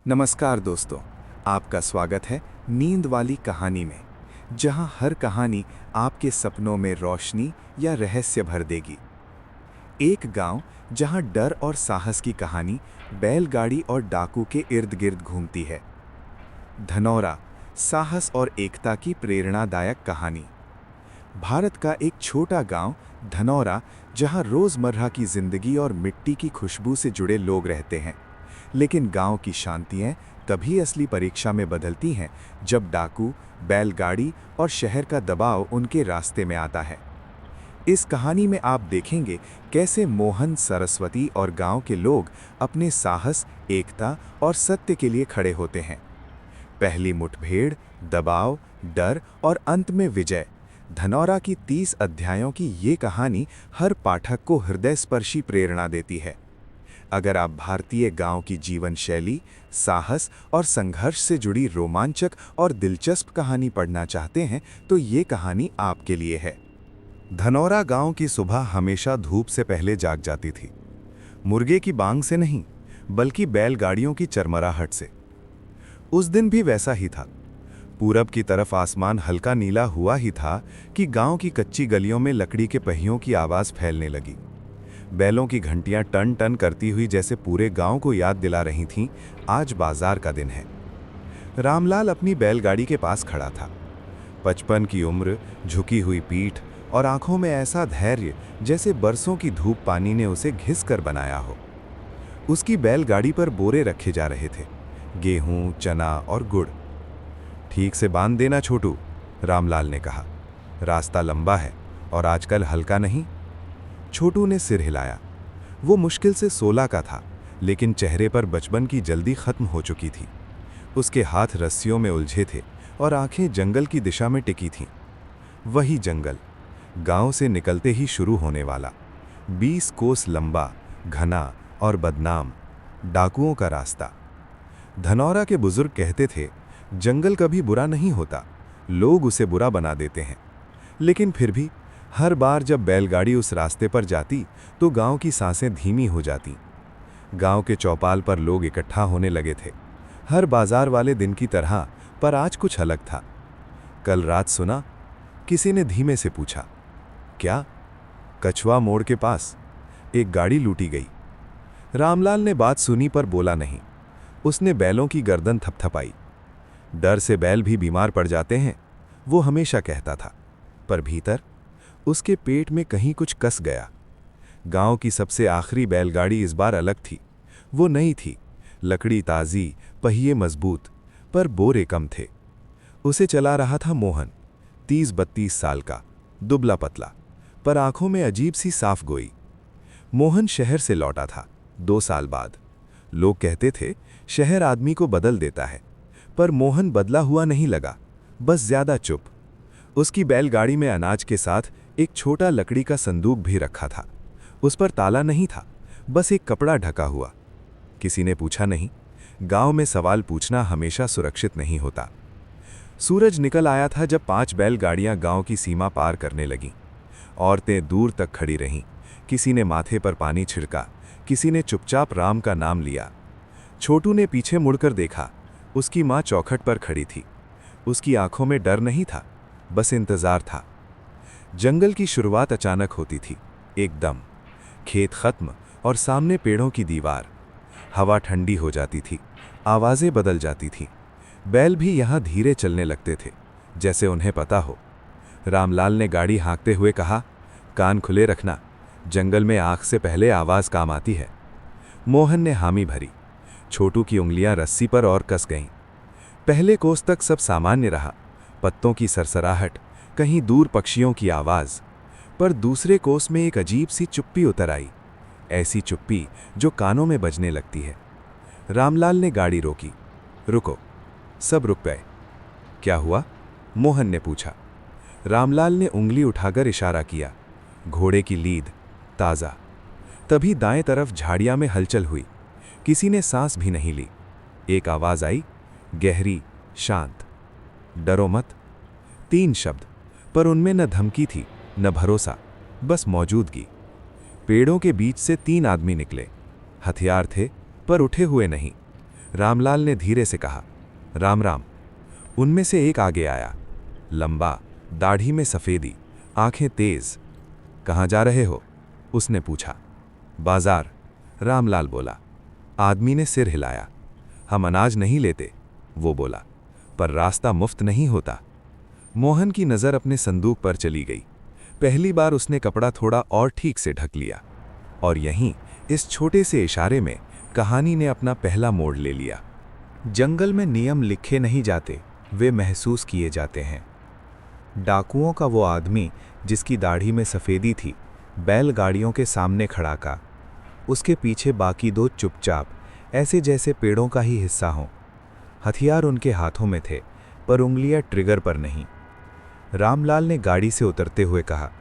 नमस्कार दोस्तों, आपका स्वागत है नींद वाली कहानी में, जहां हर कहानी आपके सपनों में रोशनी या रहस्य भर देगी। एक गांव जहां डर और साहस की कहानी बैलगाड़ी और डाकू के इर्द गिर्द घूमती है। धनौरा, साहस और एकता की प्रेरणादायक कहानी। भारत का एक छोटा गांव धनौरा, जहां रोजमर्रा की जिंदगी और मिट्टी की खुशबू से जुड़े लोग रहते हैं। लेकिन गांव की शांतियां तभी असली परीक्षा में बदलती हैं जब डाकू, बैलगाड़ी और शहर का दबाव उनके रास्ते में आता है। इस कहानी में आप देखेंगे कैसे मोहन, सरस्वती और गांव के लोग अपने साहस, एकता और सत्य के लिए खड़े होते हैं। पहली मुठभेड़, दबाव, डर और अंत में विजय। धनौरा की 30 अध्यायों की ये कहानी हर पाठक को हृदयस्पर्शी प्रेरणा देती है। अगर आप भारतीय गांव की जीवन शैली, साहस और संघर्ष से जुड़ी रोमांचक और दिलचस्प कहानी पढ़ना चाहते हैं तो ये कहानी आपके लिए है। धनौरा गांव की सुबह हमेशा धूप से पहले जाग जाती थी। मुर्गे की बांग से नहीं, बल्कि बैलगाड़ियों की चरमराहट से। उस दिन भी वैसा ही था। पूरब की तरफ आसमान हल्का नीला हुआ ही था कि गांव की कच्ची गलियों में लकड़ी के पहियों की आवाज फैलने लगी। बैलों की घंटियां टन टन करती हुई जैसे पूरे गांव को याद दिला रही थीं, आज बाजार का दिन है। रामलाल अपनी बैलगाड़ी के पास खड़ा था। 55 की उम्र, झुकी हुई पीठ और आंखों में ऐसा धैर्य जैसे बरसों की धूप पानी ने उसे घिस कर बनाया हो। उसकी बैलगाड़ी पर बोरे रखे जा रहे थे, गेहूं, चना और गुड़। ठीक से बांध देना छोटू, रामलाल ने कहा। रास्ता लंबा है और आजकल हल्का नहीं। छोटू ने सिर हिलाया। वो मुश्किल से 16 का था, लेकिन चेहरे पर बचपन की जल्दी खत्म हो चुकी थी। उसके हाथ रस्सियों में उलझे थे और आंखें जंगल की दिशा में टिकी थीं। वही जंगल, गांव से निकलते ही शुरू होने वाला, 20 कोस लंबा, घना और बदनाम डाकुओं का रास्ता। धनौरा के बुजुर्ग कहते थे, जंगल कभी बुरा नहीं होता, लोग उसे बुरा बना देते हैं। लेकिन फिर भी हर बार जब बैलगाड़ी उस रास्ते पर जाती तो गांव की सांसें धीमी हो जाती। गांव के चौपाल पर लोग इकट्ठा होने लगे थे, हर बाजार वाले दिन की तरह, पर आज कुछ अलग था। कल रात सुना? किसी ने धीमे से पूछा। क्या? कछुआ मोड़ के पास एक गाड़ी लूटी गई। रामलाल ने बात सुनी पर बोला नहीं। उसने बैलों की गर्दन थपथपाई। डर से बैल भी बीमार पड़ जाते हैं, वो हमेशा कहता था। पर भीतर उसके पेट में कहीं कुछ कस गया। गांव की सबसे आखिरी बैलगाड़ी इस बार अलग थी। वो नई थी, लकड़ी ताज़ी, पहिए मजबूत, पर बोरे कम थे। उसे चला रहा था मोहन, 30-32 साल का, दुबला पतला, पर आंखों में अजीब सी साफ गोई। मोहन शहर से लौटा था 2 साल बाद। लोग कहते थे शहर आदमी को बदल देता है, पर मोहन बदला हुआ नहीं लगा, बस ज्यादा चुप। उसकी बैलगाड़ी में अनाज के साथ एक छोटा लकड़ी का संदूक भी रखा था। उस पर ताला नहीं था, बस एक कपड़ा ढका हुआ। किसी ने पूछा नहीं। गांव में सवाल पूछना हमेशा सुरक्षित नहीं होता। सूरज निकल आया था जब 5 बैलगाड़ियां गांव की सीमा पार करने लगीं। औरतें दूर तक खड़ी रहीं। किसी ने माथे पर पानी छिड़का, किसी ने चुपचाप राम का नाम लिया। छोटू ने पीछे मुड़कर देखा। उसकी मां चौखट पर खड़ी थी। उसकी आंखों में डर नहीं था, बस इंतजार था। जंगल की शुरुआत अचानक होती थी, एकदम। खेत खत्म और सामने पेड़ों की दीवार। हवा ठंडी हो जाती थी, आवाजें बदल जाती थीं। बैल भी यहां धीरे चलने लगते थे, जैसे उन्हें पता हो। रामलाल ने गाड़ी हाँकते हुए कहा, कान खुले रखना, जंगल में आंख से पहले आवाज काम आती है। मोहन ने हामी भरी। छोटू की उंगलियां रस्सी पर और कस गईं। पहले कोस तक सब सामान्य रहा, पत्तों की सरसराहट, कहीं दूर पक्षियों की आवाज। पर दूसरे कोस में एक अजीब सी चुप्पी उतर आई, ऐसी चुप्पी जो कानों में बजने लगती है। रामलाल ने गाड़ी रोकी। रुको। सब रुक गए। क्या हुआ? मोहन ने पूछा। रामलाल ने उंगली उठाकर इशारा किया। घोड़े की लीद, ताज़ा। तभी दाएं तरफ झाड़ियां में हलचल हुई। किसी ने सांस भी नहीं ली। एक आवाज आई, गहरी, शांत। डरो मत। 3 शब्द, पर उनमें न धमकी थी न भरोसा, बस मौजूदगी। पेड़ों के बीच से 3 आदमी निकले। हथियार थे, पर उठे हुए नहीं। रामलाल ने धीरे से कहा, राम राम। उनमें से एक आगे आया, लंबा, दाढ़ी में सफ़ेदी, आंखें तेज। कहाँ जा रहे हो? उसने पूछा। बाजार, रामलाल बोला। आदमी ने सिर हिलाया। हम अनाज नहीं लेते, वो बोला, पर रास्ता मुफ्त नहीं होता। मोहन की नज़र अपने संदूक पर चली गई। पहली बार उसने कपड़ा थोड़ा और ठीक से ढक लिया, और यहीं इस छोटे से इशारे में कहानी ने अपना पहला मोड़ ले लिया। जंगल में नियम लिखे नहीं जाते, वे महसूस किए जाते हैं। डाकुओं का वो आदमी जिसकी दाढ़ी में सफ़ेदी थी, बैलगाड़ियों के सामने खड़ा का। उसके पीछे बाकी दो चुपचाप, ऐसे जैसे पेड़ों का ही हिस्सा हों। हथियार उनके हाथों में थे, पर उंगलियां ट्रिगर पर नहीं। रामलाल ने गाड़ी से उतरते हुए कहा,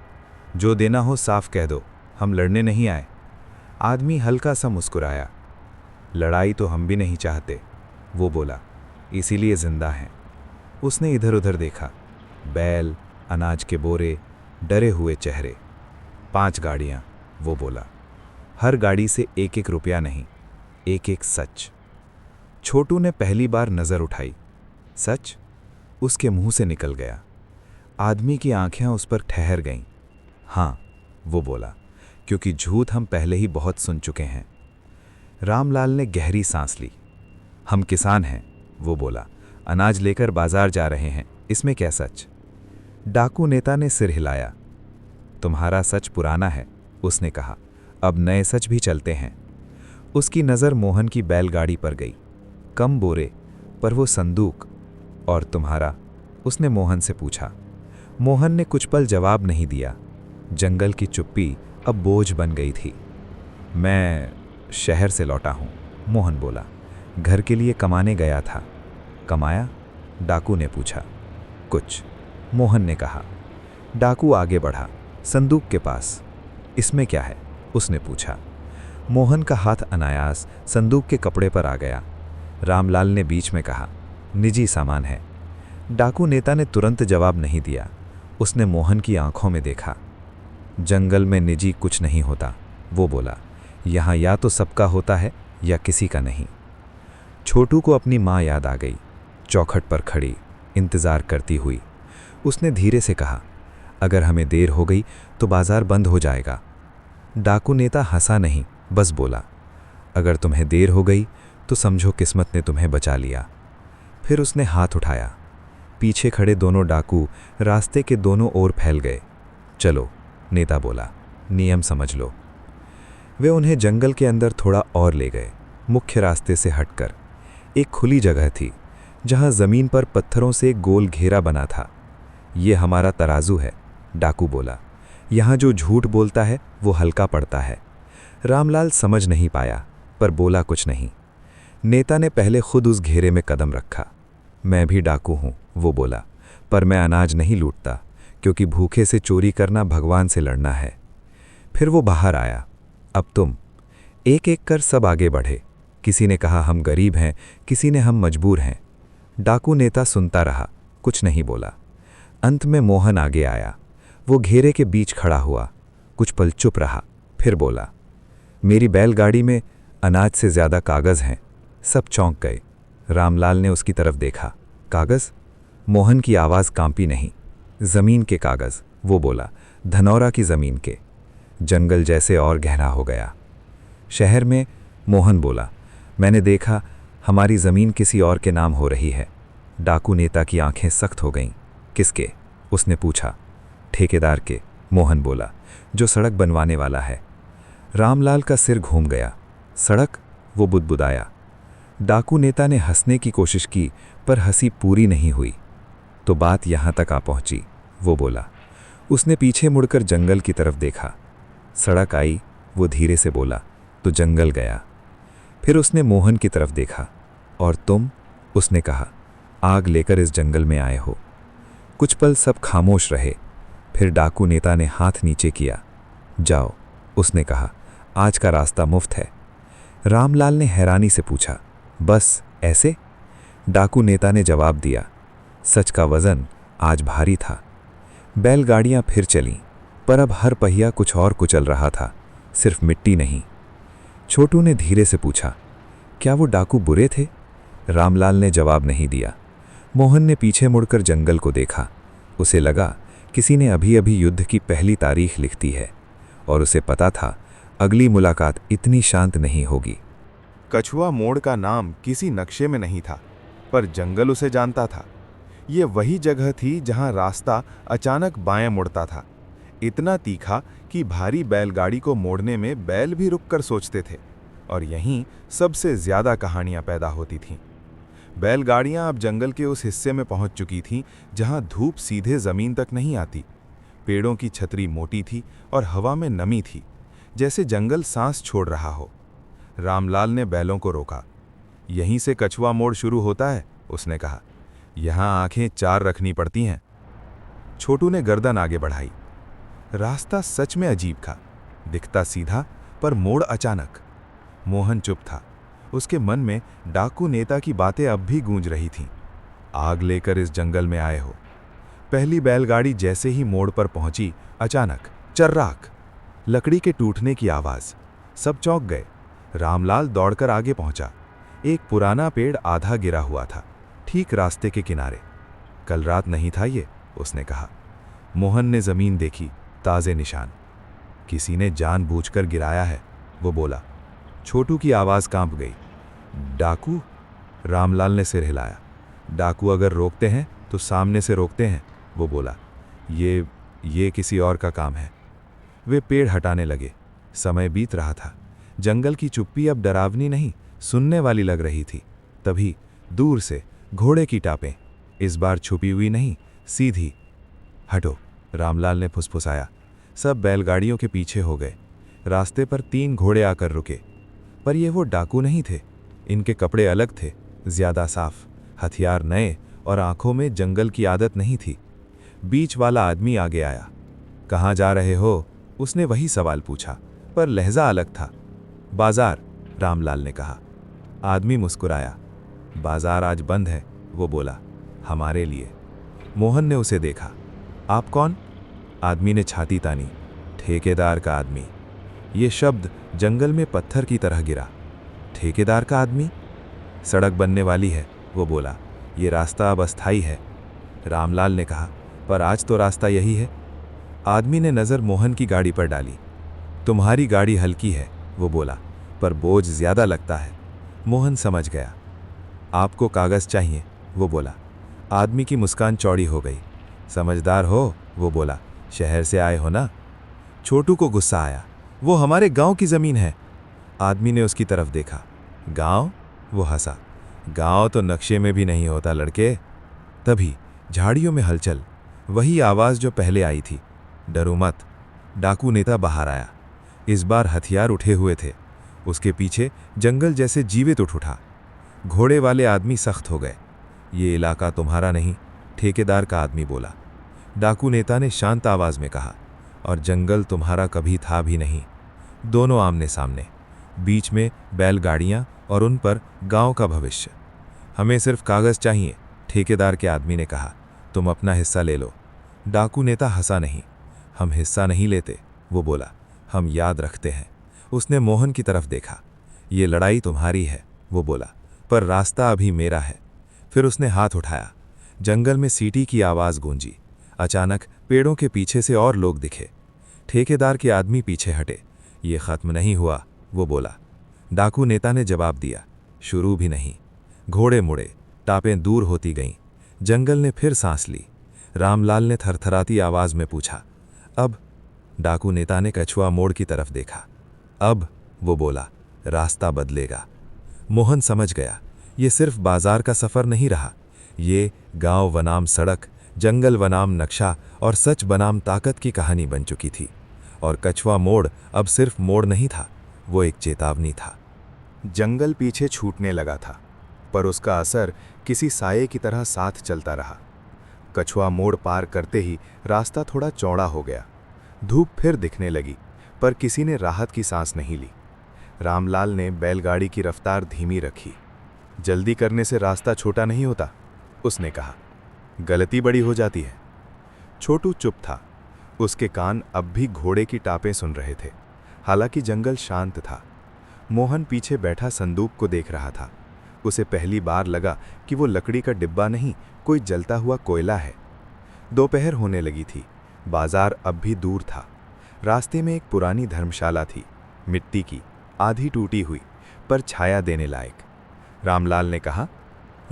जो देना हो साफ कह दो, हम लड़ने नहीं आए। आदमी हल्का सा मुस्कुराया। लड़ाई तो हम भी नहीं चाहते, वो बोला, इसीलिए जिंदा हैं। उसने इधर उधर देखा। बैल, अनाज के बोरे, डरे हुए चेहरे। 5 गाड़ियां, वो बोला। हर गाड़ी से 1-1 रुपया नहीं, 1-1 सच। छोटू ने पहली बार नज़र उठाई। सच? उसके मुंह से निकल गया। आदमी की आंखें उस पर ठहर गईं। हाँ, वो बोला, क्योंकि झूठ हम पहले ही बहुत सुन चुके हैं। रामलाल ने गहरी सांस ली। हम किसान हैं, वो बोला, अनाज लेकर बाजार जा रहे हैं, इसमें क्या सच? डाकू नेता ने सिर हिलाया। तुम्हारा सच पुराना है, उसने कहा, अब नए सच भी चलते हैं। उसकी नज़र मोहन की बैलगाड़ी पर गई। कम बोरे, पर वो संदूक। और तुम्हारा? उसने मोहन से पूछा। मोहन ने कुछ पल जवाब नहीं दिया। जंगल की चुप्पी अब बोझ बन गई थी। मैं शहर से लौटा हूँ, मोहन बोला। घर के लिए कमाने गया था। कमाया? डाकू ने पूछा। कुछ, मोहन ने कहा। डाकू आगे बढ़ा, संदूक के पास। इसमें क्या है? उसने पूछा। मोहन का हाथ अनायास संदूक के कपड़े पर आ गया। रामलाल ने बीच में कहा, निजी सामान है। डाकू नेता ने तुरंत जवाब नहीं दिया। उसने मोहन की आंखों में देखा। जंगल में निजी कुछ नहीं होता, वो बोला। यहाँ या तो सबका होता है या किसी का नहीं। छोटू को अपनी माँ याद आ गई, चौखट पर खड़ी, इंतज़ार करती हुई। उसने धीरे से कहा, अगर हमें देर हो गई तो बाजार बंद हो जाएगा। डाकू नेता हंसा नहीं, बस बोला, अगर तुम्हें देर हो गई तो समझो किस्मत ने तुम्हें बचा लिया। फिर उसने हाथ उठाया। पीछे खड़े दोनों डाकू रास्ते के दोनों ओर फैल गए। चलो, नेता बोला, नियम समझ लो। वे उन्हें जंगल के अंदर थोड़ा और ले गए, मुख्य रास्ते से हटकर। एक खुली जगह थी, जहां जमीन पर पत्थरों से एक गोल घेरा बना था। ये हमारा तराजू है, डाकू बोला। यहाँ जो झूठ बोलता है वो हल्का पड़ता है। रामलाल समझ नहीं पाया, पर बोला कुछ नहीं। नेता ने पहले खुद उस घेरे में कदम रखा। मैं भी डाकू हूँ, वो बोला, पर मैं अनाज नहीं लूटता, क्योंकि भूखे से चोरी करना भगवान से लड़ना है। फिर वो बाहर आया। अब तुम। एक एक कर सब आगे बढ़े। किसी ने कहा हम गरीब हैं, किसी ने हम मजबूर हैं। डाकू नेता सुनता रहा, कुछ नहीं बोला। अंत में मोहन आगे आया। वो घेरे के बीच खड़ा हुआ, कुछ पल चुप रहा, फिर बोला, मेरी बैलगाड़ी में अनाज से ज़्यादा कागज़ हैं। सब चौंक गए। रामलाल ने उसकी तरफ देखा। कागज़? मोहन की आवाज़ कांपी नहीं। ज़मीन के कागज़, वो बोला, धनौरा की ज़मीन के। जंगल जैसे और गहरा हो गया। शहर में? मोहन बोला, मैंने देखा हमारी ज़मीन किसी और के नाम हो रही है। डाकू नेता की आंखें सख्त हो गईं। किसके? उसने पूछा। ठेकेदार के, मोहन बोला, जो सड़क बनवाने वाला है। रामलाल का सिर घूम गया। सड़क? वो बुदबुदाया। डाकू नेता ने हंसने की कोशिश की, पर हंसी पूरी नहीं हुई। तो बात यहाँ तक आ पहुंची, वो बोला। उसने पीछे मुड़कर जंगल की तरफ देखा। सड़क आई, वो धीरे से बोला, तो जंगल गया। फिर उसने मोहन की तरफ देखा। और तुम? उसने कहा, आग लेकर इस जंगल में आए हो। कुछ पल सब खामोश रहे। फिर डाकू नेता ने हाथ नीचे किया। जाओ, उसने कहा, आज का रास्ता मुफ्त है। रामलाल ने हैरानी से पूछा, बस ऐसे? डाकू नेता ने जवाब दिया, सच का वजन आज भारी था। बैलगाड़ियां फिर चलीं, पर अब हर पहिया कुछ और कुचल रहा था, सिर्फ मिट्टी नहीं। छोटू ने धीरे से पूछा, क्या वो डाकू बुरे थे रामलाल ने जवाब नहीं दिया। मोहन ने पीछे मुड़कर जंगल को देखा। उसे लगा किसी ने अभी अभी युद्ध की पहली तारीख लिख दी है, और उसे पता था अगली मुलाकात इतनी शांत नहीं होगी। कछुआ मोड़ का नाम किसी नक्शे में नहीं था, पर जंगल उसे जानता था। ये वही जगह थी जहां रास्ता अचानक बाएं मुड़ता था, इतना तीखा कि भारी बैलगाड़ी को मोड़ने में बैल भी रुककर सोचते थे, और यहीं सबसे ज्यादा कहानियां पैदा होती थीं। बैलगाड़ियां अब जंगल के उस हिस्से में पहुंच चुकी थीं जहां धूप सीधे जमीन तक नहीं आती। पेड़ों की छतरी मोटी थी और हवा में नमी थी, जैसे जंगल सांस छोड़ रहा हो। रामलाल ने बैलों को रोका। यहीं से कछुआ मोड़ शुरू होता है, उसने कहा। यहां आंखें चार रखनी पड़ती हैं। छोटू ने गर्दन आगे बढ़ाई। रास्ता सच में अजीब था, दिखता सीधा पर मोड़ अचानक। मोहन चुप था। उसके मन में डाकू नेता की बातें अब भी गूंज रही थीं। आग लेकर इस जंगल में आए हो। पहली बैलगाड़ी जैसे ही मोड़ पर पहुंची, अचानक चर्राक, लकड़ी के टूटने की आवाज। सब चौंक गए। रामलाल दौड़कर आगे पहुंचा। एक पुराना पेड़ आधा गिरा हुआ था, ठीक रास्ते के किनारे। कल रात नहीं था ये, उसने कहा। मोहन ने जमीन देखी, ताजे निशान। किसी ने जानबूझकर गिराया है, वो बोला। छोटू की आवाज कांप गई। डाकू? रामलाल ने सिर हिलाया। डाकू अगर रोकते हैं तो सामने से रोकते हैं, वो बोला। ये किसी और का काम है। वे पेड़ हटाने लगे। समय बीत रहा था। जंगल की चुप्पी अब डरावनी नहीं, सुनने वाली लग रही थी। तभी दूर से घोड़े की टापें, इस बार छुपी हुई नहीं, सीधी। हटो, रामलाल ने फुसफुसाया। सब बैलगाड़ियों के पीछे हो गए। रास्ते पर 3 घोड़े आकर रुके, पर ये वो डाकू नहीं थे। इनके कपड़े अलग थे, ज्यादा साफ, हथियार नए, और आंखों में जंगल की आदत नहीं थी। बीच वाला आदमी आगे आया। कहाँ जा रहे हो? उसने वही सवाल पूछा, पर लहजा अलग था। बाजार, रामलाल ने कहा। आदमी मुस्कुराया। बाजार आज बंद है, वो बोला। हमारे लिए। मोहन ने उसे देखा। आप कौन? आदमी ने छाती तानी। ठेकेदार का आदमी। ये शब्द जंगल में पत्थर की तरह गिरा। ठेकेदार का आदमी? सड़क बनने वाली है, वो बोला। ये रास्ता अब अस्थाई है। रामलाल ने कहा, पर आज तो रास्ता यही है। आदमी ने नज़र मोहन की गाड़ी पर डाली। तुम्हारी गाड़ी हल्की है, वो बोला, पर बोझ ज्यादा लगता है। मोहन समझ गया। आपको कागज चाहिए, वो बोला। आदमी की मुस्कान चौड़ी हो गई। समझदार हो, वो बोला। शहर से आए हो ना? छोटू को गुस्सा आया। वो हमारे गांव की जमीन है। आदमी ने उसकी तरफ देखा। गांव? वो हंसा। गांव तो नक्शे में भी नहीं होता लड़के। तभी झाड़ियों में हलचल, वही आवाज जो पहले आई थी। डरो मत। डाकू नेता बाहर आया। इस बार हथियार उठे हुए थे। उसके पीछे जंगल जैसे जीवित उठा। घोड़े वाले आदमी सख्त हो गए। ये इलाका तुम्हारा नहीं, ठेकेदार का आदमी बोला। डाकू नेता ने शांत आवाज में कहा, और जंगल तुम्हारा कभी था भी नहीं। दोनों आमने सामने, बीच में बैलगाड़ियां और उन पर गांव का भविष्य। हमें सिर्फ कागज चाहिए, ठेकेदार के आदमी ने कहा। तुम अपना हिस्सा ले लो। डाकू नेता हंसा नहीं। हम हिस्सा नहीं लेते, वो बोला। हम याद रखते हैं। उसने मोहन की तरफ देखा। ये लड़ाई तुम्हारी है, वो बोला, पर रास्ता अभी मेरा है। फिर उसने हाथ उठाया। जंगल में सीटी की आवाज गूंजी। अचानक पेड़ों के पीछे से और लोग दिखे। ठेकेदार के आदमी पीछे हटे। ये खत्म नहीं हुआ, वो बोला। डाकू नेता ने जवाब दिया। शुरू भी नहीं। घोड़े मुड़े, टापें दूर होती गईं। जंगल ने फिर सांस ली। रामलाल ने थरथराती आवाज में पूछा, अब? डाकू नेता ने कछुआ मोड़ की तरफ देखा। अब, वो बोला, रास्ता बदलेगा। मोहन समझ गया, ये सिर्फ बाजार का सफर नहीं रहा। ये गांव बनाम सड़क, जंगल बनाम नक्शा और सच बनाम ताकत की कहानी बन चुकी थी। और कछुआ मोड़ अब सिर्फ मोड़ नहीं था, वो एक चेतावनी था। जंगल पीछे छूटने लगा था, पर उसका असर किसी साये की तरह साथ चलता रहा। कछुआ मोड़ पार करते ही रास्ता थोड़ा चौड़ा हो गया। धूप फिर दिखने लगी, पर किसी ने राहत की सांस नहीं ली। रामलाल ने बैलगाड़ी की रफ्तार धीमी रखी। जल्दी करने से रास्ता छोटा नहीं होता, उसने कहा। गलती बड़ी हो जाती है। छोटू चुप था। उसके कान अब भी घोड़े की टापें सुन रहे थे। हालांकि जंगल शांत था। मोहन पीछे बैठा संदूक को देख रहा था। उसे पहली बार लगा कि वो लकड़ी का डिब्बा नहीं, कोई जलता हुआ कोयला है। दोपहर होने लगी थी। बाजार अब भी दूर था। रास्ते में एक पुरानी धर्मशाला थी, मिट्टी की, आधी टूटी हुई, पर छाया देने लायक। रामलाल ने कहा,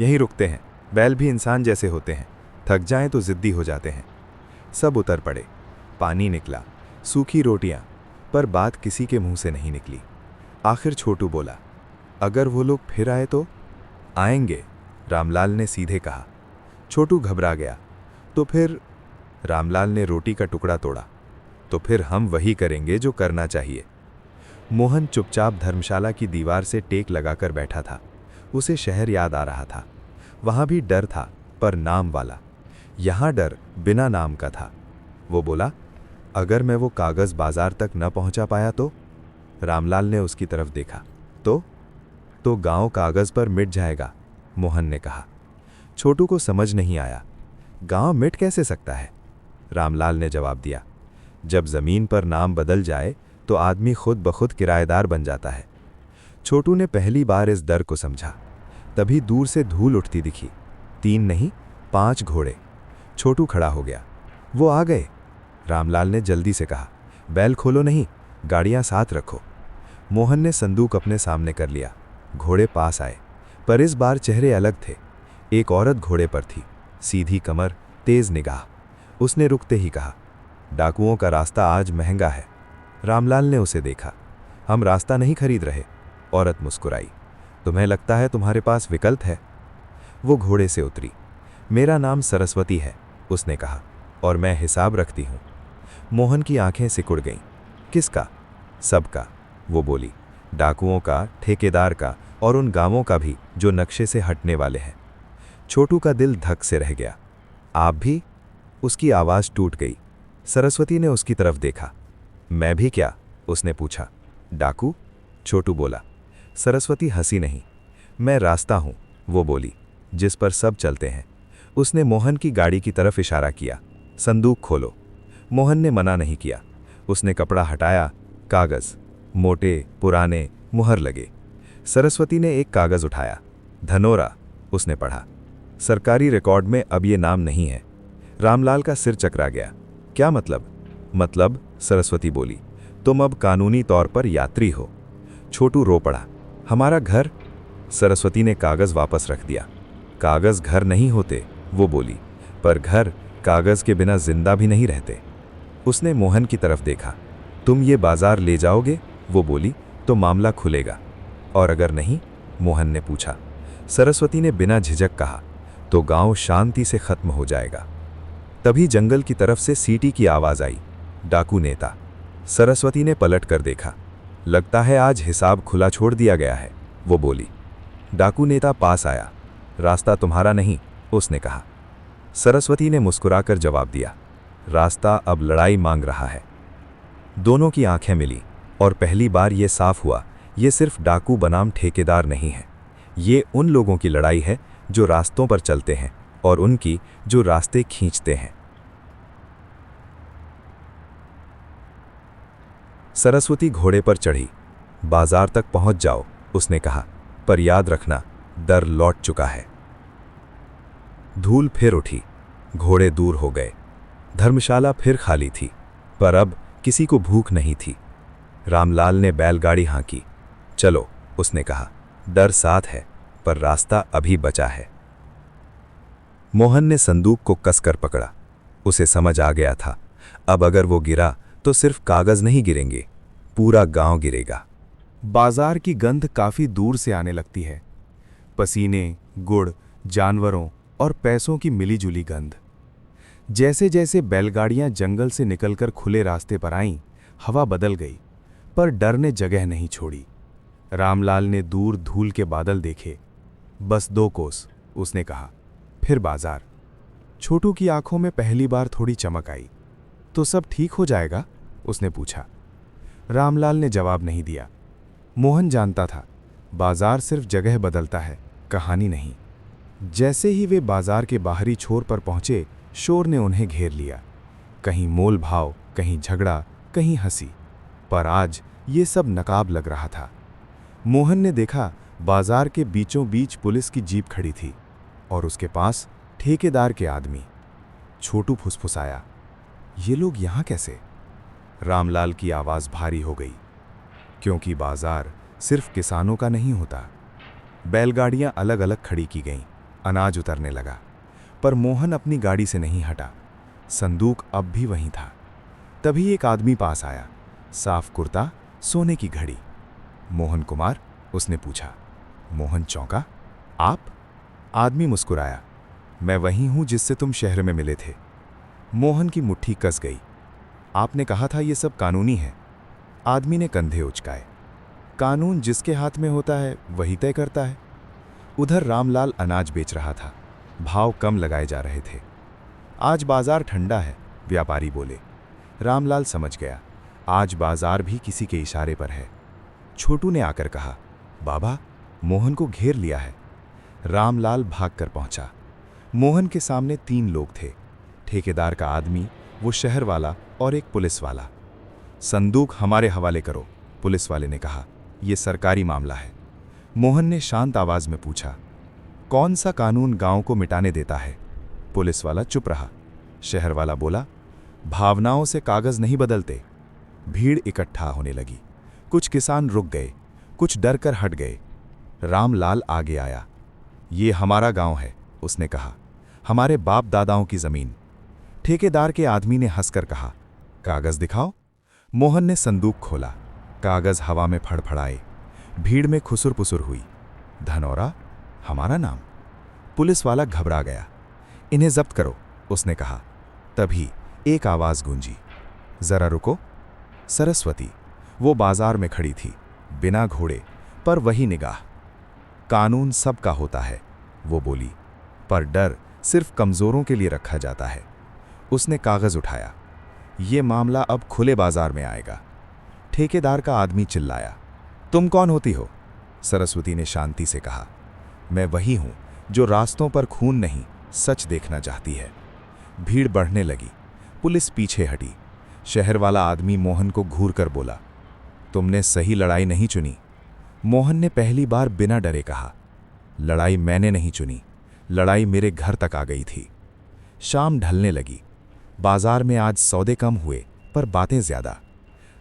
यहीं रुकते हैं, बैल भी इंसान जैसे होते हैं, थक जाएं तो जिद्दी हो जाते हैं। सब उतर पड़े। पानी निकला, सूखी रोटियां, पर बात किसी के मुंह से नहीं निकली। आखिर छोटू बोला, अगर वो लोग फिर आए तो? आएंगे, रामलाल ने सीधे कहा। छोटू घबरा गया। तो फिर? रामलाल ने रोटी का टुकड़ा तोड़ा। तो फिर हम वही करेंगे जो करना चाहिए। मोहन चुपचाप धर्मशाला की दीवार से टेक लगाकर बैठा था। उसे शहर याद आ रहा था। वहां भी डर था, पर नाम वाला। यहां डर बिना नाम का था। वो बोला, अगर मैं वो कागज बाजार तक न पहुंचा पाया तो? रामलाल ने उसकी तरफ देखा। तो गांव कागज पर मिट जाएगा, मोहन ने कहा। छोटू को समझ नहीं आया। गांव मिट कैसे सकता है? रामलाल ने जवाब दिया, जब जमीन पर नाम बदल जाए तो आदमी खुद ब खुद किराएदार बन जाता है। छोटू ने पहली बार इस डर को समझा। तभी दूर से धूल उठती दिखी। 3 नहीं, 5 घोड़े। छोटू खड़ा हो गया। वो आ गए। रामलाल ने जल्दी से कहा, बैल खोलो नहीं, गाड़ियां साथ रखो। मोहन ने संदूक अपने सामने कर लिया। घोड़े पास आए, पर इस बार चेहरे अलग थे। एक औरत घोड़े पर थी, सीधी कमर, तेज निगाह। उसने रुकते ही कहा, डाकुओं का रास्ता आज महंगा है। रामलाल ने उसे देखा। हम रास्ता नहीं खरीद रहे। औरत मुस्कुराई। तुम्हें लगता है तुम्हारे पास विकल्प है? वो घोड़े से उतरी। मेरा नाम सरस्वती है, उसने कहा, और मैं हिसाब रखती हूं। मोहन की आंखें सिकुड़ गईं। किसका? सबका, वो बोली। डाकुओं का, ठेकेदार का, और उन गांवों का भी जो नक्शे से हटने वाले हैं। छोटू का दिल धक से रह गया। आप भी? उसकी आवाज़ टूट गई। सरस्वती ने उसकी तरफ देखा। मैं भी क्या? उसने पूछा। डाकू? छोटू बोला। सरस्वती हंसी नहीं। मैं रास्ता हूं, वो बोली, जिस पर सब चलते हैं। उसने मोहन की गाड़ी की तरफ इशारा किया। संदूक खोलो। मोहन ने मना नहीं किया। उसने कपड़ा हटाया। कागज, मोटे, पुराने, मुहर लगे। सरस्वती ने एक कागज उठाया। धनोरा, उसने पढ़ा। सरकारी रिकॉर्ड में अब ये नाम नहीं है। रामलाल का सिर चकरा गया। क्या मतलब? मतलब, सरस्वती बोली, तुम अब कानूनी तौर पर यात्री हो। छोटू रो पड़ा। हमारा घर? सरस्वती ने कागज वापस रख दिया। कागज घर नहीं होते, वो बोली, पर घर कागज के बिना जिंदा भी नहीं रहते। उसने मोहन की तरफ देखा। तुम ये बाजार ले जाओगे, वो बोली, तो मामला खुलेगा। और अगर नहीं? मोहन ने पूछा। सरस्वती ने बिना झिझक कहा, तो गांव शांति से खत्म हो जाएगा। तभी जंगल की तरफ से सीटी की आवाज आई। डाकू नेता। सरस्वती ने पलट कर देखा। लगता है आज हिसाब खुला छोड़ दिया गया है, वो बोली। डाकू नेता पास आया। रास्ता तुम्हारा नहीं, उसने कहा। सरस्वती ने मुस्कुराकर जवाब दिया, रास्ता अब लड़ाई मांग रहा है। दोनों की आंखें मिली, और पहली बार ये साफ हुआ, ये सिर्फ डाकू बनाम ठेकेदार नहीं है। ये उन लोगों की लड़ाई है जो रास्तों पर चलते हैं, और उनकी जो रास्ते खींचते हैं। सरस्वती घोड़े पर चढ़ी। बाजार तक पहुंच जाओ, उसने कहा, पर याद रखना, डर लौट चुका है। धूल फिर उठी। घोड़े दूर हो गए। धर्मशाला फिर खाली थी, पर अब किसी को भूख नहीं थी। रामलाल ने बैलगाड़ी हाँकी। चलो, उसने कहा, डर साथ है, पर रास्ता अभी बचा है। मोहन ने संदूक को कसकर पकड़ा। उसे समझ आ गया था, अब अगर वो गिरा तो सिर्फ कागज नहीं गिरेंगे, पूरा गांव गिरेगा। बाजार की गंध काफी दूर से आने लगती है। पसीने, गुड़, जानवरों और पैसों की मिलीजुली गंध। जैसे जैसे बैलगाड़ियां जंगल से निकलकर खुले रास्ते पर आईं, हवा बदल गई, पर डर ने जगह नहीं छोड़ी। रामलाल ने दूर धूल के बादल देखे। बस 2 कोस, उसने कहा, फिर बाजार। छोटू की आंखों में पहली बार थोड़ी चमक आई। तो सब ठीक हो जाएगा? उसने पूछा। रामलाल ने जवाब नहीं दिया। मोहन जानता था, बाजार सिर्फ जगह बदलता है, कहानी नहीं। जैसे ही वे बाजार के बाहरी छोर पर पहुंचे, शोर ने उन्हें घेर लिया। कहीं मोल भाव, कहीं झगड़ा, कहीं हंसी, पर आज ये सब नकाब लग रहा था। मोहन ने देखा बाजार के बीचों बीच पुलिस की जीप खड़ी थी और उसके पास ठेकेदार के आदमी। छोटू फुसफुसाया, ये लोग यहाँ कैसे? रामलाल की आवाज़ भारी हो गई, क्योंकि बाजार सिर्फ किसानों का नहीं होता। बैलगाड़ियाँ अलग अलग खड़ी की गईं, अनाज उतरने लगा, पर मोहन अपनी गाड़ी से नहीं हटा। संदूक अब भी वहीं था। तभी एक आदमी पास आया, साफ कुर्ता, सोने की घड़ी। मोहन कुमार, उसने पूछा। मोहन चौंका, आप? आदमी मुस्कुराया, मैं वही हूं जिससे तुम शहर में मिले थे। मोहन की मुट्ठी कस गई। आपने कहा था ये सब कानूनी है। आदमी ने कंधे उचकाए। कानून जिसके हाथ में होता है वही तय करता है। उधर रामलाल अनाज बेच रहा था। भाव कम लगाए जा रहे थे। आज बाजार ठंडा है, व्यापारी बोले। रामलाल समझ गया, आज बाजार भी किसी के इशारे पर है। छोटू ने आकर कहा, बाबा, मोहन को घेर लिया है। रामलाल भागकर पहुंचा। मोहन के सामने 3 लोग थे, ठेकेदार का आदमी, वो शहर वाला और एक पुलिस वाला। संदूक हमारे हवाले करो, पुलिस वाले ने कहा, यह सरकारी मामला है। मोहन ने शांत आवाज में पूछा, कौन सा कानून गांव को मिटाने देता है? पुलिस वाला चुप रहा। शहर वाला बोला, भावनाओं से कागज नहीं बदलते। भीड़ इकट्ठा होने लगी। कुछ किसान रुक गए, कुछ डर कर हट गए। रामलाल आगे आया। ये हमारा गांव है, उसने कहा, हमारे बाप दादाओं की जमीन। ठेकेदार के आदमी ने हंसकर कहा, कागज दिखाओ। मोहन ने संदूक खोला। कागज हवा में फड़फड़ाए। भीड़ में खुसुर पुसुर हुई। धनौरा, हमारा नाम। पुलिस वाला घबरा गया। इन्हें जब्त करो, उसने कहा। तभी एक आवाज गूंजी, जरा रुको। सरस्वती, वो बाजार में खड़ी थी, बिना घोड़े, पर वही निगाह। कानून सबका होता है, वो बोली, पर डर सिर्फ कमजोरों के लिए रखा जाता है। उसने कागज उठाया। ये मामला अब खुले बाजार में आएगा। ठेकेदार का आदमी चिल्लाया, तुम कौन होती हो? सरस्वती ने शांति से कहा, मैं वही हूं जो रास्तों पर खून नहीं, सच देखना चाहती है। भीड़ बढ़ने लगी। पुलिस पीछे हटी। शहर वाला आदमी मोहन को घूर कर बोला, तुमने सही लड़ाई नहीं चुनी। मोहन ने पहली बार बिना डरे कहा, लड़ाई मैंने नहीं चुनी, लड़ाई मेरे घर तक आ गई थी। शाम ढलने लगी। बाजार में आज सौदे कम हुए, पर बातें ज्यादा।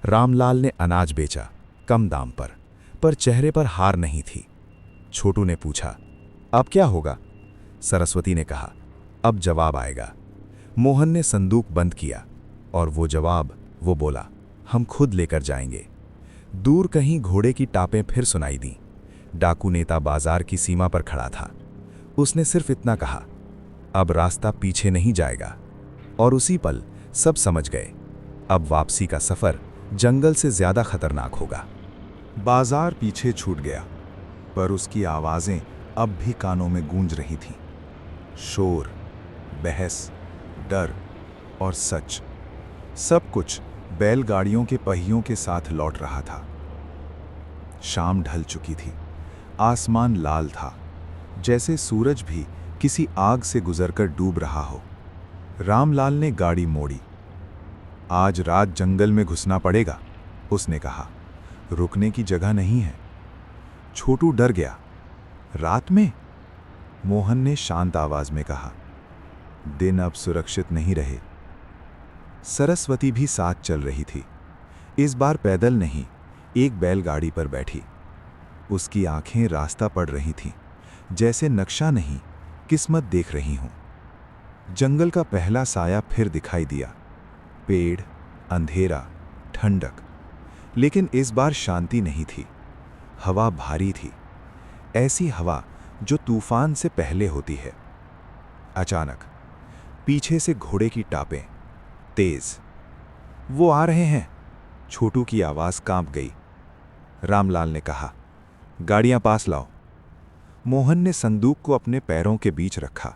रामलाल ने अनाज बेचा, कम दाम पर चेहरे पर हार नहीं थी। छोटू ने पूछा, अब क्या होगा? सरस्वती ने कहा, अब जवाब आएगा। मोहन ने संदूक बंद किया, और वो जवाब, वो बोला, हम खुद लेकर जाएंगे। दूर कहीं घोड़े की टापें फिर सुनाई दी। डाकू नेता बाजार की सीमा पर खड़ा था। उसने सिर्फ इतना कहा, अब रास्ता पीछे नहीं जाएगा। और उसी पल सब समझ गए, अब वापसी का सफर जंगल से ज्यादा खतरनाक होगा। बाजार पीछे छूट गया, पर उसकी आवाजें अब भी कानों में गूंज रही थीं। शोर, बहस, डर और सच, सब कुछ बैलगाड़ियों के पहियों के साथ लौट रहा था। शाम ढल चुकी थी। आसमान लाल था, जैसे सूरज भी किसी आग से गुजरकर डूब रहा हो। रामलाल ने गाड़ी मोड़ी। आज रात जंगल में घुसना पड़ेगा, उसने कहा, रुकने की जगह नहीं है। छोटू डर गया। रात में? मोहन ने शांत आवाज में कहा, दिन अब सुरक्षित नहीं रहे। सरस्वती भी साथ चल रही थी। इस बार पैदल नहीं, एक बैलगाड़ी पर बैठी। उसकी आंखें रास्ता पढ़ रही थीं, जैसे नक्शा नहीं, किस्मत देख रही हूं। जंगल का पहला साया फिर दिखाई दिया। पेड़, अंधेरा, ठंडक, लेकिन इस बार शांति नहीं थी। हवा भारी थी, ऐसी हवा जो तूफान से पहले होती है। अचानक पीछे से घोड़े की टापें, तेज। वो आ रहे हैं। छोटू की आवाज कांप गई। रामलाल ने कहा, गाड़ियां पास लाओ। मोहन ने संदूक को अपने पैरों के बीच रखा।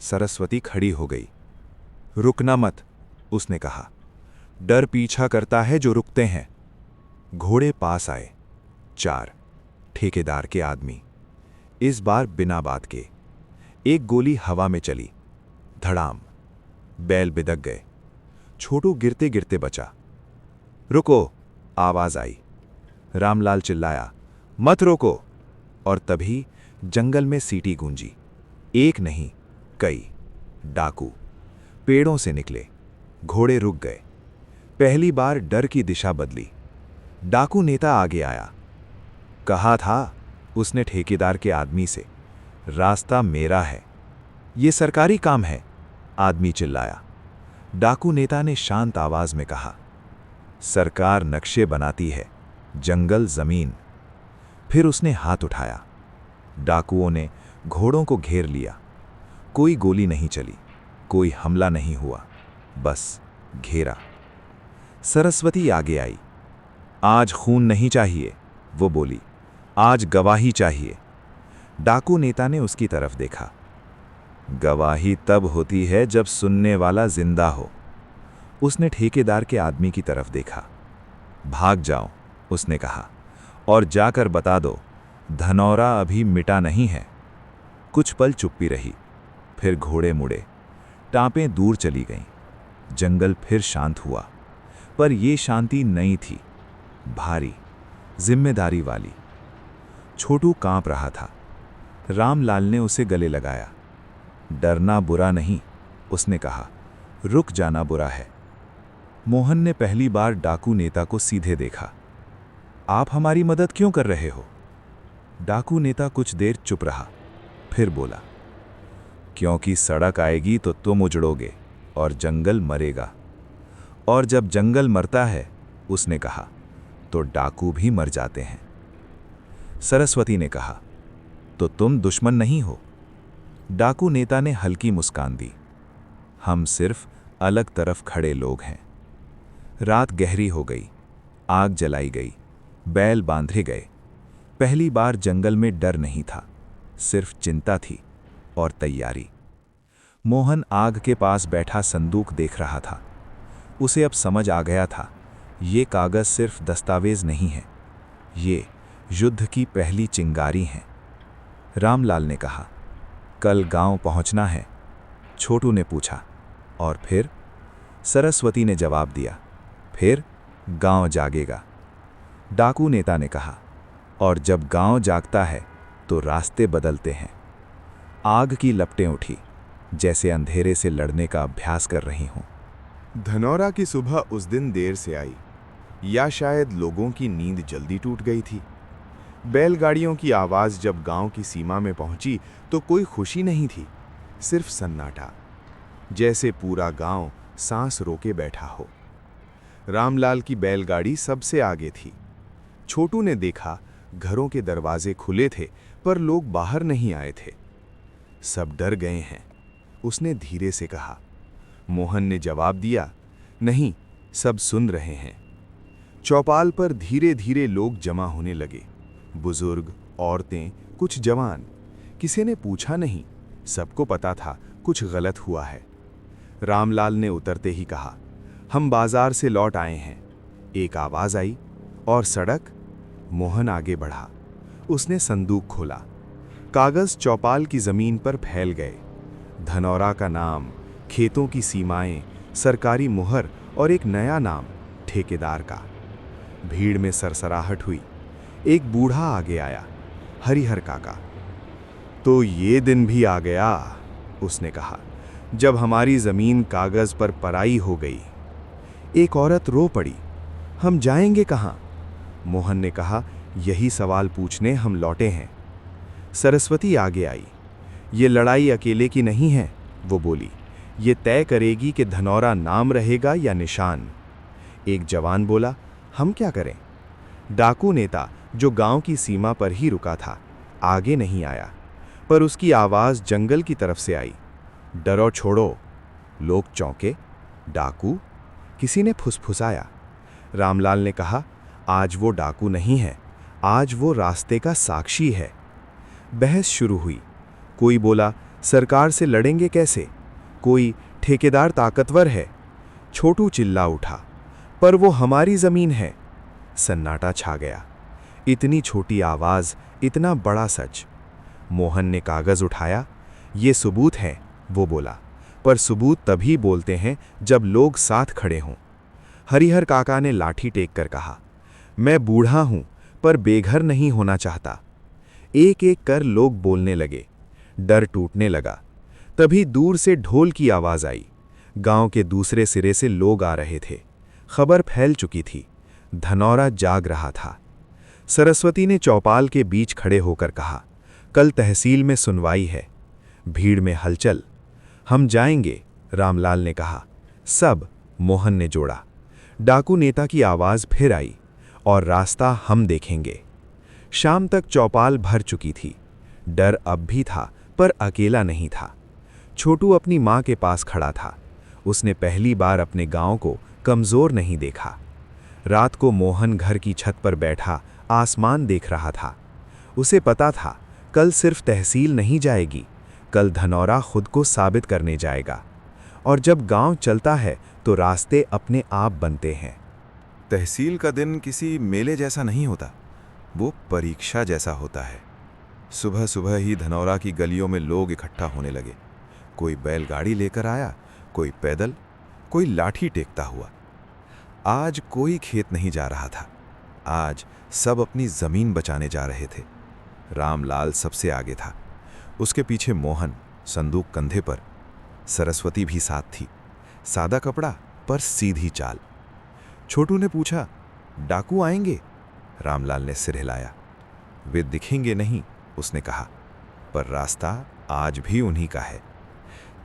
सरस्वती खड़ी हो गई। रुकना मत, उसने कहा, डर पीछा करता है जो रुकते हैं। घोड़े पास आए। 4 ठेकेदार के आदमी, इस बार बिना बात के। एक गोली हवा में चली, धड़ाम। बैल बिदक गए। छोटू गिरते गिरते बचा। रुको, आवाज आई। रामलाल चिल्लाया, मत रोको। और तभी जंगल में सीटी गूंजी। एक नहीं, कई डाकू पेड़ों से निकले। घोड़े रुक गए। पहली बार डर की दिशा बदली। डाकू नेता आगे आया। कहा था उसने ठेकेदार के आदमी से, रास्ता मेरा है, ये सरकारी काम है। आदमी चिल्लाया। डाकू नेता ने शांत आवाज में कहा, सरकार नक्शे बनाती है, जंगल जमीन। फिर उसने हाथ उठाया। डाकुओं ने घोड़ों को घेर लिया। कोई गोली नहीं चली, कोई हमला नहीं हुआ, बस घेरा। सरस्वती आगे आई। आज खून नहीं चाहिए, वो बोली, आज गवाही चाहिए। डाकू नेता ने उसकी तरफ देखा। गवाही तब होती है जब सुनने वाला जिंदा हो। उसने ठेकेदार के आदमी की तरफ देखा। भाग जाओ, उसने कहा, और जाकर बता दो, धनौरा अभी मिटा नहीं है। कुछ पल चुप्पी रही, फिर घोड़े मुड़े, टांपें दूर चली गईं। जंगल फिर शांत हुआ, पर यह शांति नई थी, भारी, जिम्मेदारी वाली। छोटू कांप रहा था। रामलाल ने उसे गले लगाया। डरना बुरा नहीं, उसने कहा, रुक जाना बुरा है। मोहन ने पहली बार डाकू नेता को सीधे देखा। आप हमारी मदद क्यों कर रहे हो? डाकू नेता कुछ देर चुप रहा, फिर बोला, क्योंकि सड़क आएगी तो तुम उजड़ोगे और जंगल मरेगा। और जब जंगल मरता है, उसने कहा, तो डाकू भी मर जाते हैं। सरस्वती ने कहा, तो तुम दुश्मन नहीं हो? डाकू नेता ने हल्की मुस्कान दी। हम सिर्फ अलग तरफ खड़े लोग हैं। रात गहरी हो गई। आग जलाई गई। बैल बांधे गए। पहली बार जंगल में डर नहीं था, सिर्फ चिंता थी और तैयारी। मोहन आग के पास बैठा संदूक देख रहा था। उसे अब समझ आ गया था, ये कागज सिर्फ दस्तावेज नहीं है, ये युद्ध की पहली चिंगारी हैं। रामलाल ने कहा, कल गांव पहुंचना है? छोटू ने पूछा। और फिर? सरस्वती ने जवाब दिया, फिर गांव जागेगा। डाकू नेता ने कहा, और जब गांव जागता है तो रास्ते बदलते हैं। आग की लपटें उठी, जैसे अंधेरे से लड़ने का अभ्यास कर रही हूं। धनौरा की सुबह उस दिन देर से आई, या शायद लोगों की नींद जल्दी टूट गई थी। बैलगाड़ियों की आवाज जब गांव की सीमा में पहुंची तो कोई खुशी नहीं थी, सिर्फ सन्नाटा, जैसे पूरा गांव सांस रोके बैठा हो। रामलाल की बैलगाड़ी सबसे आगे थी। छोटू ने देखा, घरों के दरवाजे खुले थे, पर लोग बाहर नहीं आए थे। सब डर गए हैं, उसने धीरे से कहा। मोहन ने जवाब दिया, नहीं, सब सुन रहे हैं। चौपाल पर धीरे धीरे लोग जमा होने लगे, बुजुर्ग, औरतें, कुछ जवान। किसी ने पूछा नहीं, सबको पता था कुछ गलत हुआ है। रामलाल ने उतरते ही कहा, हम बाजार से लौट आए हैं। एक आवाज आई, और सड़क? मोहन आगे बढ़ा। उसने संदूक खोला। कागज चौपाल की जमीन पर फैल गए। धनौरा का नाम, खेतों की सीमाएं, सरकारी मुहर और एक नया नाम, ठेकेदार का। भीड़ में सरसराहट हुई। एक बूढ़ा आगे आया, हरिहर काका। तो ये दिन भी आ गया, उसने कहा, जब हमारी जमीन कागज पर पराई हो गई। एक औरत रो पड़ी, हम जाएंगे कहां? मोहन ने कहा, यही सवाल पूछने हम लौटे हैं। सरस्वती आगे आई। ये लड़ाई अकेले की नहीं है, वो बोली, ये तय करेगी कि धनौरा नाम रहेगा या निशान। एक जवान बोला, हम क्या करें? डाकू नेता, जो गांव की सीमा पर ही रुका था, आगे नहीं आया, पर उसकी आवाज जंगल की तरफ से आई, डरो छोड़ो। लोग चौंके। डाकू? किसी ने फुसफुसाया। रामलाल ने कहा, आज वो डाकू नहीं है, आज वो रास्ते का साक्षी है। बहस शुरू हुई। कोई बोला, सरकार से लड़ेंगे कैसे? कोई, ठेकेदार ताकतवर है। छोटू चिल्ला उठा, पर वो हमारी जमीन है। सन्नाटा छा गया। इतनी छोटी आवाज, इतना बड़ा सच। मोहन ने कागज उठाया। ये सबूत है, वो बोला, पर सबूत तभी बोलते हैं जब लोग साथ खड़े हों। हरिहर काका ने लाठी टेक कर कहा, मैं बूढ़ा हूं, पर बेघर नहीं होना चाहता। एक एक कर लोग बोलने लगे। डर टूटने लगा। तभी दूर से ढोल की आवाज आई। गांव के दूसरे सिरे से लोग आ रहे थे। खबर फैल चुकी थी। धनौरा जाग रहा था। सरस्वती ने चौपाल के बीच खड़े होकर कहा, कल तहसील में सुनवाई है। भीड़ में हलचल। हम जाएंगे, रामलाल ने कहा। सब, मोहन ने जोड़ा। डाकू नेता की आवाज फिर आई, और रास्ता हम देखेंगे। शाम तक चौपाल भर चुकी थी। डर अब भी था, पर अकेला नहीं था। छोटू अपनी मां के पास खड़ा था। उसने पहली बार अपने गांव को कमजोर नहीं देखा। रात को मोहन घर की छत पर बैठा आसमान देख रहा था। उसे पता था, कल सिर्फ तहसील नहीं जाएगी, कल धनौरा खुद को साबित करने जाएगा। और जब गांव चलता है तो रास्ते अपने आप बनते हैं। तहसील का दिन किसी मेले जैसा नहीं होता, वो परीक्षा जैसा होता है। सुबह सुबह ही धनौरा की गलियों में लोग इकट्ठा होने लगे। कोई बैलगाड़ी लेकर आया, कोई पैदल, कोई लाठी टेकता हुआ। आज कोई खेत नहीं जा रहा था। आज सब अपनी जमीन बचाने जा रहे थे। रामलाल सबसे आगे था। उसके पीछे मोहन, संदूक कंधे पर। सरस्वती भी साथ थी। सादा कपड़ा पर सीधी चाल। छोटू ने पूछा, डाकू आएंगे? रामलाल ने सिर हिलाया। वे दिखेंगे नहीं, उसने कहा, पर रास्ता आज भी उन्हीं का है।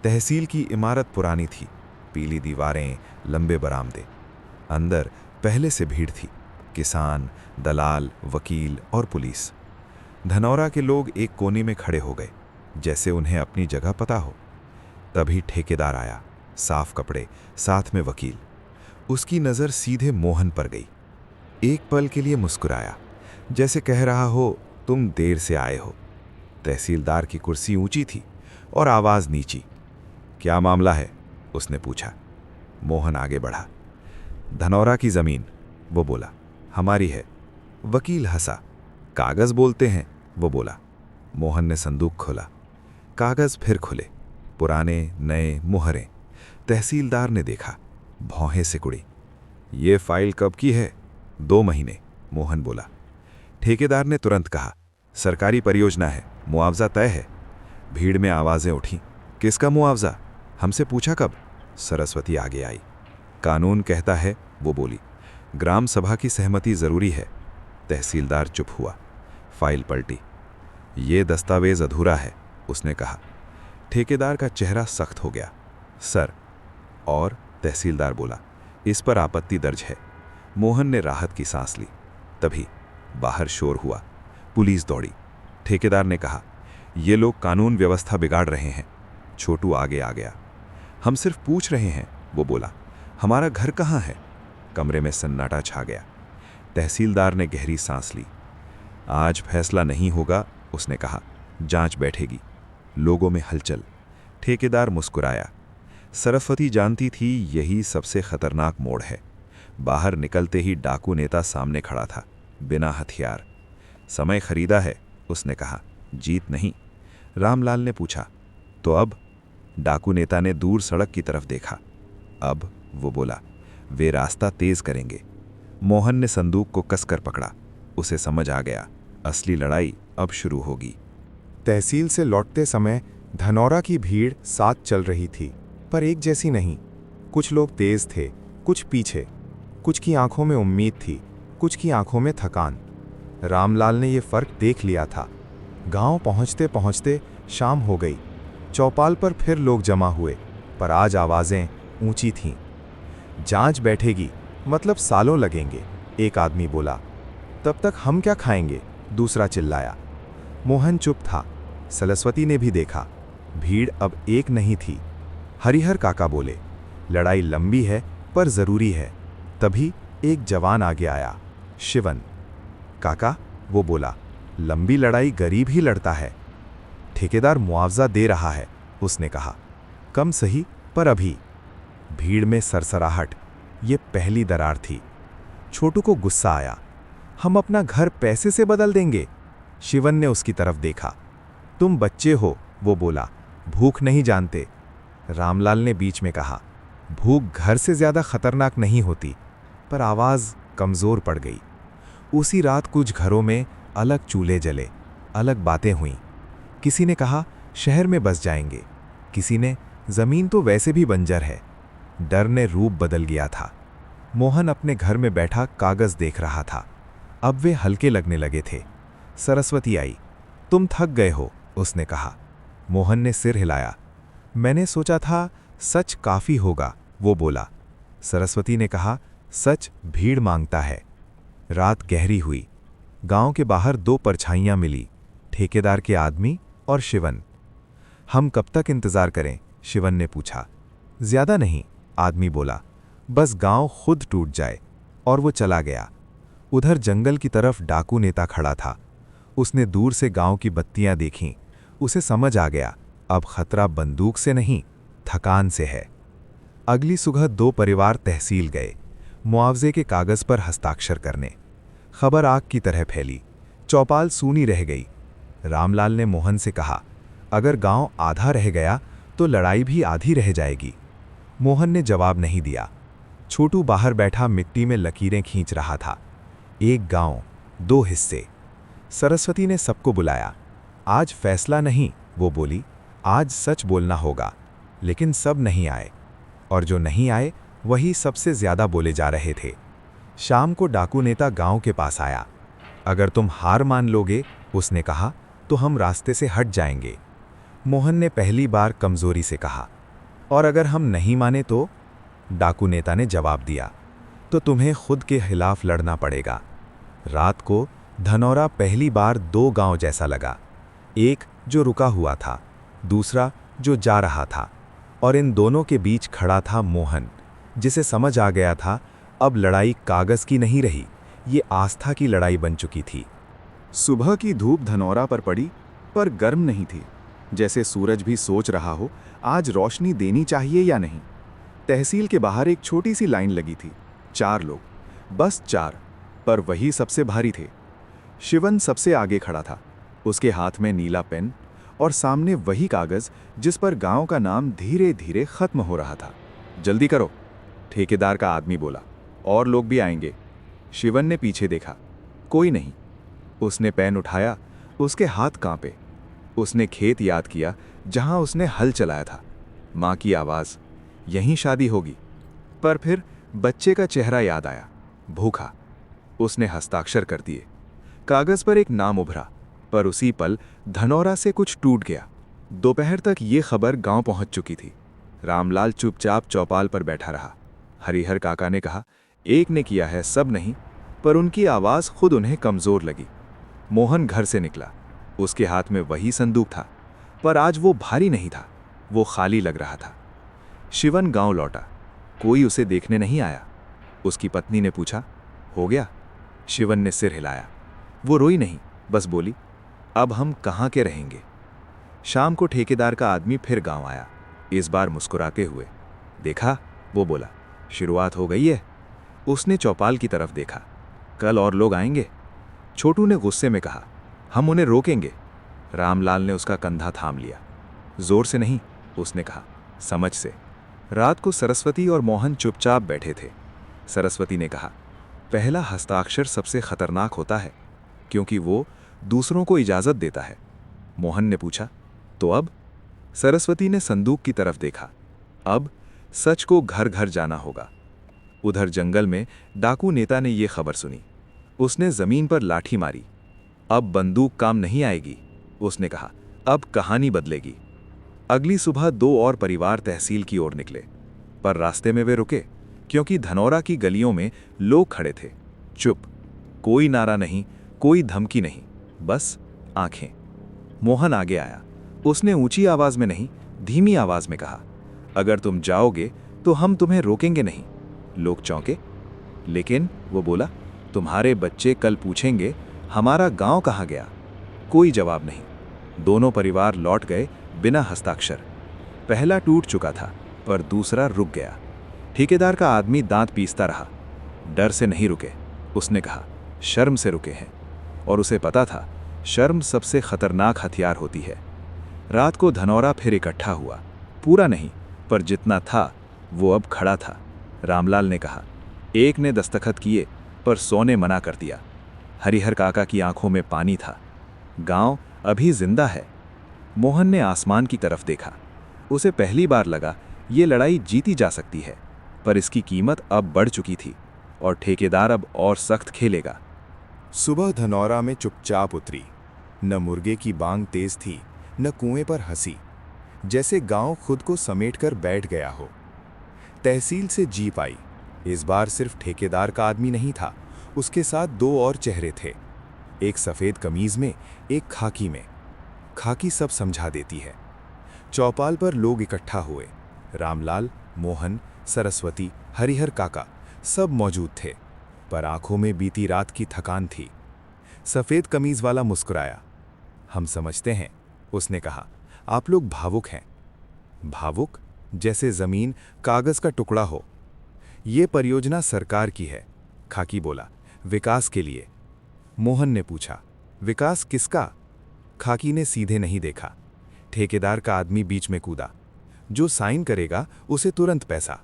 तहसील की इमारत पुरानी थी। पीली दीवारें, लंबे बरामदे। अंदर पहले से भीड़ थी। किसान, दलाल, वकील और पुलिस। धनौरा के लोग एक कोने में खड़े हो गए, जैसे उन्हें अपनी जगह पता हो। तभी ठेकेदार आया, साफ कपड़े, साथ में वकील। उसकी नज़र सीधे मोहन पर गई। एक पल के लिए मुस्कुराया, जैसे कह रहा हो, तुम देर से आए हो। तहसीलदार की कुर्सी ऊंची थी और आवाज़ नीची। क्या मामला है? उसने पूछा। मोहन आगे बढ़ा। धनौरा की ज़मीन, वो बोला। हमारी है। वकील हंसा। कागज़ बोलते हैं, वो बोला। मोहन ने संदूक खोला। कागज़ फिर खुले, पुराने नए मुहरें। तहसीलदार ने देखा, भौहें सिकुड़ी। ये फाइल कब की है? 2 महीने, मोहन बोला। ठेकेदार ने तुरंत कहा, सरकारी परियोजना है, मुआवजा तय है। भीड़ में आवाज़ें उठीं। किसका मुआवजा? हमसे पूछा कब? सरस्वती आगे आई। कानून कहता है, वो बोली। ग्राम सभा की सहमति जरूरी है। तहसीलदार चुप हुआ। फाइल पलटी। ये दस्तावेज अधूरा है, उसने कहा। ठेकेदार का चेहरा सख्त हो गया। सर। और तहसीलदार बोला, इस पर आपत्ति दर्ज है। मोहन ने राहत की सांस ली। तभी बाहर शोर हुआ। पुलिस दौड़ी। ठेकेदार ने कहा, ये लोग कानून व्यवस्था बिगाड़ रहे हैं। छोटू आगे आ गया। हम सिर्फ पूछ रहे हैं, वो बोला। हमारा घर कहाँ है? कमरे में सन्नाटा छा गया। तहसीलदार ने गहरी सांस ली। आज फैसला नहीं होगा, उसने कहा। जांच बैठेगी। लोगों में हलचल। ठेकेदार मुस्कुराया। सरस्वती जानती थी यही सबसे खतरनाक मोड़ है। बाहर निकलते ही डाकू नेता सामने खड़ा था, बिना हथियार। समय खरीदा है, उसने कहा, जीत नहीं। रामलाल ने पूछा, तो अब? डाकू नेता ने दूर सड़क की तरफ देखा। अब, वो बोला, वे रास्ता तेज करेंगे। मोहन ने संदूक को कसकर पकड़ा। उसे समझ आ गया, असली लड़ाई अब शुरू होगी। तहसील से लौटते समय धनौरा की भीड़ साथ चल रही थी, पर एक जैसी नहीं। कुछ लोग तेज थे, कुछ पीछे। कुछ की आंखों में उम्मीद थी, कुछ की आंखों में थकान। रामलाल ने ये फर्क देख लिया था। गांव पहुंचते पहुंचते शाम हो गई। चौपाल पर फिर लोग जमा हुए, पर आज आवाज़ें ऊंची थीं। जांच बैठेगी, मतलब सालों लगेंगे, एक आदमी बोला। तब तक हम क्या खाएंगे? दूसरा चिल्लाया। मोहन चुप था। सरस्वती ने भी देखा। भीड़ अब एक नहीं थी। हरिहर काका बोले, लड़ाई लंबी है पर जरूरी है। तभी एक जवान आगे आया, शिवन। काका, वो बोला, लंबी लड़ाई गरीब ही लड़ता है। ठेकेदार मुआवजा दे रहा है, उसने कहा। कम सही, पर अभी। भीड़ में सरसराहट। ये पहली दरार थी। छोटू को गुस्सा आया। हम अपना घर पैसे से बदल देंगे। शिवन ने उसकी तरफ देखा। तुम बच्चे हो, वो बोला, भूख नहीं जानते। रामलाल ने बीच में कहा, भूख घर से ज्यादा खतरनाक नहीं होती। पर आवाज कमजोर पड़ गई। उसी रात कुछ घरों में अलग चूल्हे जले, अलग बातें हुईं। किसी ने कहा शहर में बस जाएंगे, किसी ने जमीन तो वैसे भी बंजर है। डर ने रूप बदल गया था। मोहन अपने घर में बैठा कागज देख रहा था। अब वे हल्के लगने लगे थे। सरस्वती आई। तुम थक गए हो, उसने कहा। मोहन ने सिर हिलाया। मैंने सोचा था सच काफी होगा, वो बोला। सरस्वती ने कहा सच भीड़ मांगता है। रात गहरी हुई। गांव के बाहर 2 परछाइयां मिली, ठेकेदार के आदमी और शिवन। हम कब तक इंतजार करें? शिवन ने पूछा। ज्यादा नहीं, आदमी बोला, बस गांव खुद टूट जाए। और वो चला गया। उधर जंगल की तरफ डाकू नेता खड़ा था। उसने दूर से गांव की बत्तियां देखीं। उसे समझ आ गया, अब खतरा बंदूक से नहीं, थकान से है। अगली सुबह 2 परिवार तहसील गए, मुआवजे के कागज पर हस्ताक्षर करने। खबर आग की तरह फैली। चौपाल सूनी रह गई। रामलाल ने मोहन से कहा, अगर गांव आधा रह गया तो लड़ाई भी आधी रह जाएगी। मोहन ने जवाब नहीं दिया। छोटू बाहर बैठा मिट्टी में लकीरें खींच रहा था। 1 गांव, 2 हिस्से। सरस्वती ने सबको बुलाया। आज फैसला नहीं, वो बोली, आज सच बोलना होगा। लेकिन सब नहीं आए, और जो नहीं आए वही सबसे ज्यादा बोले जा रहे थे। शाम को डाकू नेता गांव के पास आया। अगर तुम हार मान लोगे, उसने कहा, तो हम रास्ते से हट जाएंगे। मोहन ने पहली बार कमजोरी से कहा, और अगर हम नहीं माने तो? डाकू नेता ने जवाब दिया, तो तुम्हें खुद के खिलाफ लड़ना पड़ेगा। रात को धनौरा पहली बार 2 गांव जैसा लगा। एक जो रुका हुआ था, दूसरा जो जा रहा था, और इन दोनों के बीच खड़ा था मोहन, जिसे समझ आ गया था अब लड़ाई कागज की नहीं रही, ये आस्था की लड़ाई बन चुकी थी। सुबह की धूप धनौरा पर पड़ी, पर गर्म नहीं थी। जैसे सूरज भी सोच रहा हो, आज रोशनी देनी चाहिए या नहीं। तहसील के बाहर एक छोटी सी लाइन लगी थी। 4 लोग, बस 4, पर वही सबसे भारी थे। शिवन सबसे आगे खड़ा था। उसके हाथ में नीला पेन और सामने वही कागज जिस पर गांव का नाम धीरे धीरे खत्म हो रहा था। जल्दी करो, ठेकेदार का आदमी बोला, और लोग भी आएंगे। शिवन ने पीछे देखा, कोई नहीं। उसने पेन उठाया, उसके हाथ कांपे। उसने खेत याद किया जहां उसने हल चलाया था। माँ की आवाज़, यहीं शादी होगी। पर फिर बच्चे का चेहरा याद आया, भूखा। उसने हस्ताक्षर कर दिए। कागज पर एक नाम उभरा, पर उसी पल धनौरा से कुछ टूट गया। दोपहर तक ये खबर गांव पहुंच चुकी थी। रामलाल चुपचाप चौपाल पर बैठा रहा। हरिहर काका ने कहा, एक ने किया है, सब नहीं। पर उनकी आवाज़ खुद उन्हें कमज़ोर लगी। मोहन घर से निकला। उसके हाथ में वही संदूक था, पर आज वो भारी नहीं था, वो खाली लग रहा था। शिवन गांव लौटा। कोई उसे देखने नहीं आया। उसकी पत्नी ने पूछा, हो गया? शिवन ने सिर हिलाया। वो रोई नहीं, बस बोली, अब हम कहाँ के रहेंगे। शाम को ठेकेदार का आदमी फिर गांव आया, इस बार मुस्कुराते हुए। देखा, वो बोला, शुरुआत हो गई है। उसने चौपाल की तरफ देखा। कल और लोग आएंगे। छोटू ने गुस्से में कहा, हम उन्हें रोकेंगे। रामलाल ने उसका कंधा थाम लिया। जोर से नहीं, उसने कहा, समझ से। रात को सरस्वती और मोहन चुपचाप बैठे थे। सरस्वती ने कहा, पहला हस्ताक्षर सबसे खतरनाक होता है, क्योंकि वो दूसरों को इजाज़त देता है। मोहन ने पूछा, तो अब? सरस्वती ने संदूक की तरफ देखा। अब सच को घर घर जाना होगा। उधर जंगल में डाकू नेता ने ये खबर सुनी। उसने जमीन पर लाठी मारी। अब बंदूक काम नहीं आएगी, उसने कहा, अब कहानी बदलेगी। अगली सुबह 2 और परिवार तहसील की ओर निकले, पर रास्ते में वे रुके, क्योंकि धनौरा की गलियों में लोग खड़े थे। चुप, कोई नारा नहीं, कोई धमकी नहीं, बस आंखें। मोहन आगे आया। उसने ऊंची आवाज में नहीं, धीमी आवाज में कहा, अगर तुम जाओगे तो हम तुम्हें रोकेंगे नहीं। लोग चौंके। लेकिन वो बोला, तुम्हारे बच्चे कल पूछेंगे हमारा गांव कहाँ गया। कोई जवाब नहीं। दोनों परिवार लौट गए बिना हस्ताक्षर। पहला टूट चुका था, पर दूसरा रुक गया। ठेकेदार का आदमी दांत पीसता रहा। डर से नहीं रुके, उसने कहा, शर्म से रुके हैं। और उसे पता था, शर्म सबसे खतरनाक हथियार होती है। रात को धनौरा फिर इकट्ठा हुआ। पूरा नहीं, पर जितना था वो अब खड़ा था। रामलाल ने कहा, एक ने दस्तखत किए, पर 100 ने मना कर दिया। हरिहर काका की आंखों में पानी था। गांव अभी जिंदा है। मोहन ने आसमान की तरफ देखा। उसे पहली बार लगा ये लड़ाई जीती जा सकती है, पर इसकी कीमत अब बढ़ चुकी थी और ठेकेदार अब और सख्त खेलेगा। सुबह धनौरा में चुपचाप उतरी। न मुर्गे की बांग तेज थी, न कुएं पर हंसी, जैसे गांव खुद को समेटकर बैठ गया हो। तहसील से जीप आई। इस बार सिर्फ ठेकेदार का आदमी नहीं था, उसके साथ 2 और चेहरे थे, एक सफेद कमीज में, एक खाकी में। खाकी सब समझा देती है। चौपाल पर लोग इकट्ठा हुए। रामलाल, मोहन, सरस्वती, हरिहर काका सब मौजूद थे, पर आंखों में बीती रात की थकान थी। सफेद कमीज वाला मुस्कुराया। हम समझते हैं, उसने कहा, आप लोग भावुक हैं। भावुक? जैसे जमीन कागज का टुकड़ा हो। ये परियोजना सरकार की है, खाकी बोला, विकास के लिए। मोहन ने पूछा, विकास किसका? खाकी ने सीधे नहीं देखा। ठेकेदार का आदमी बीच में कूदा। जो साइन करेगा उसे तुरंत पैसा।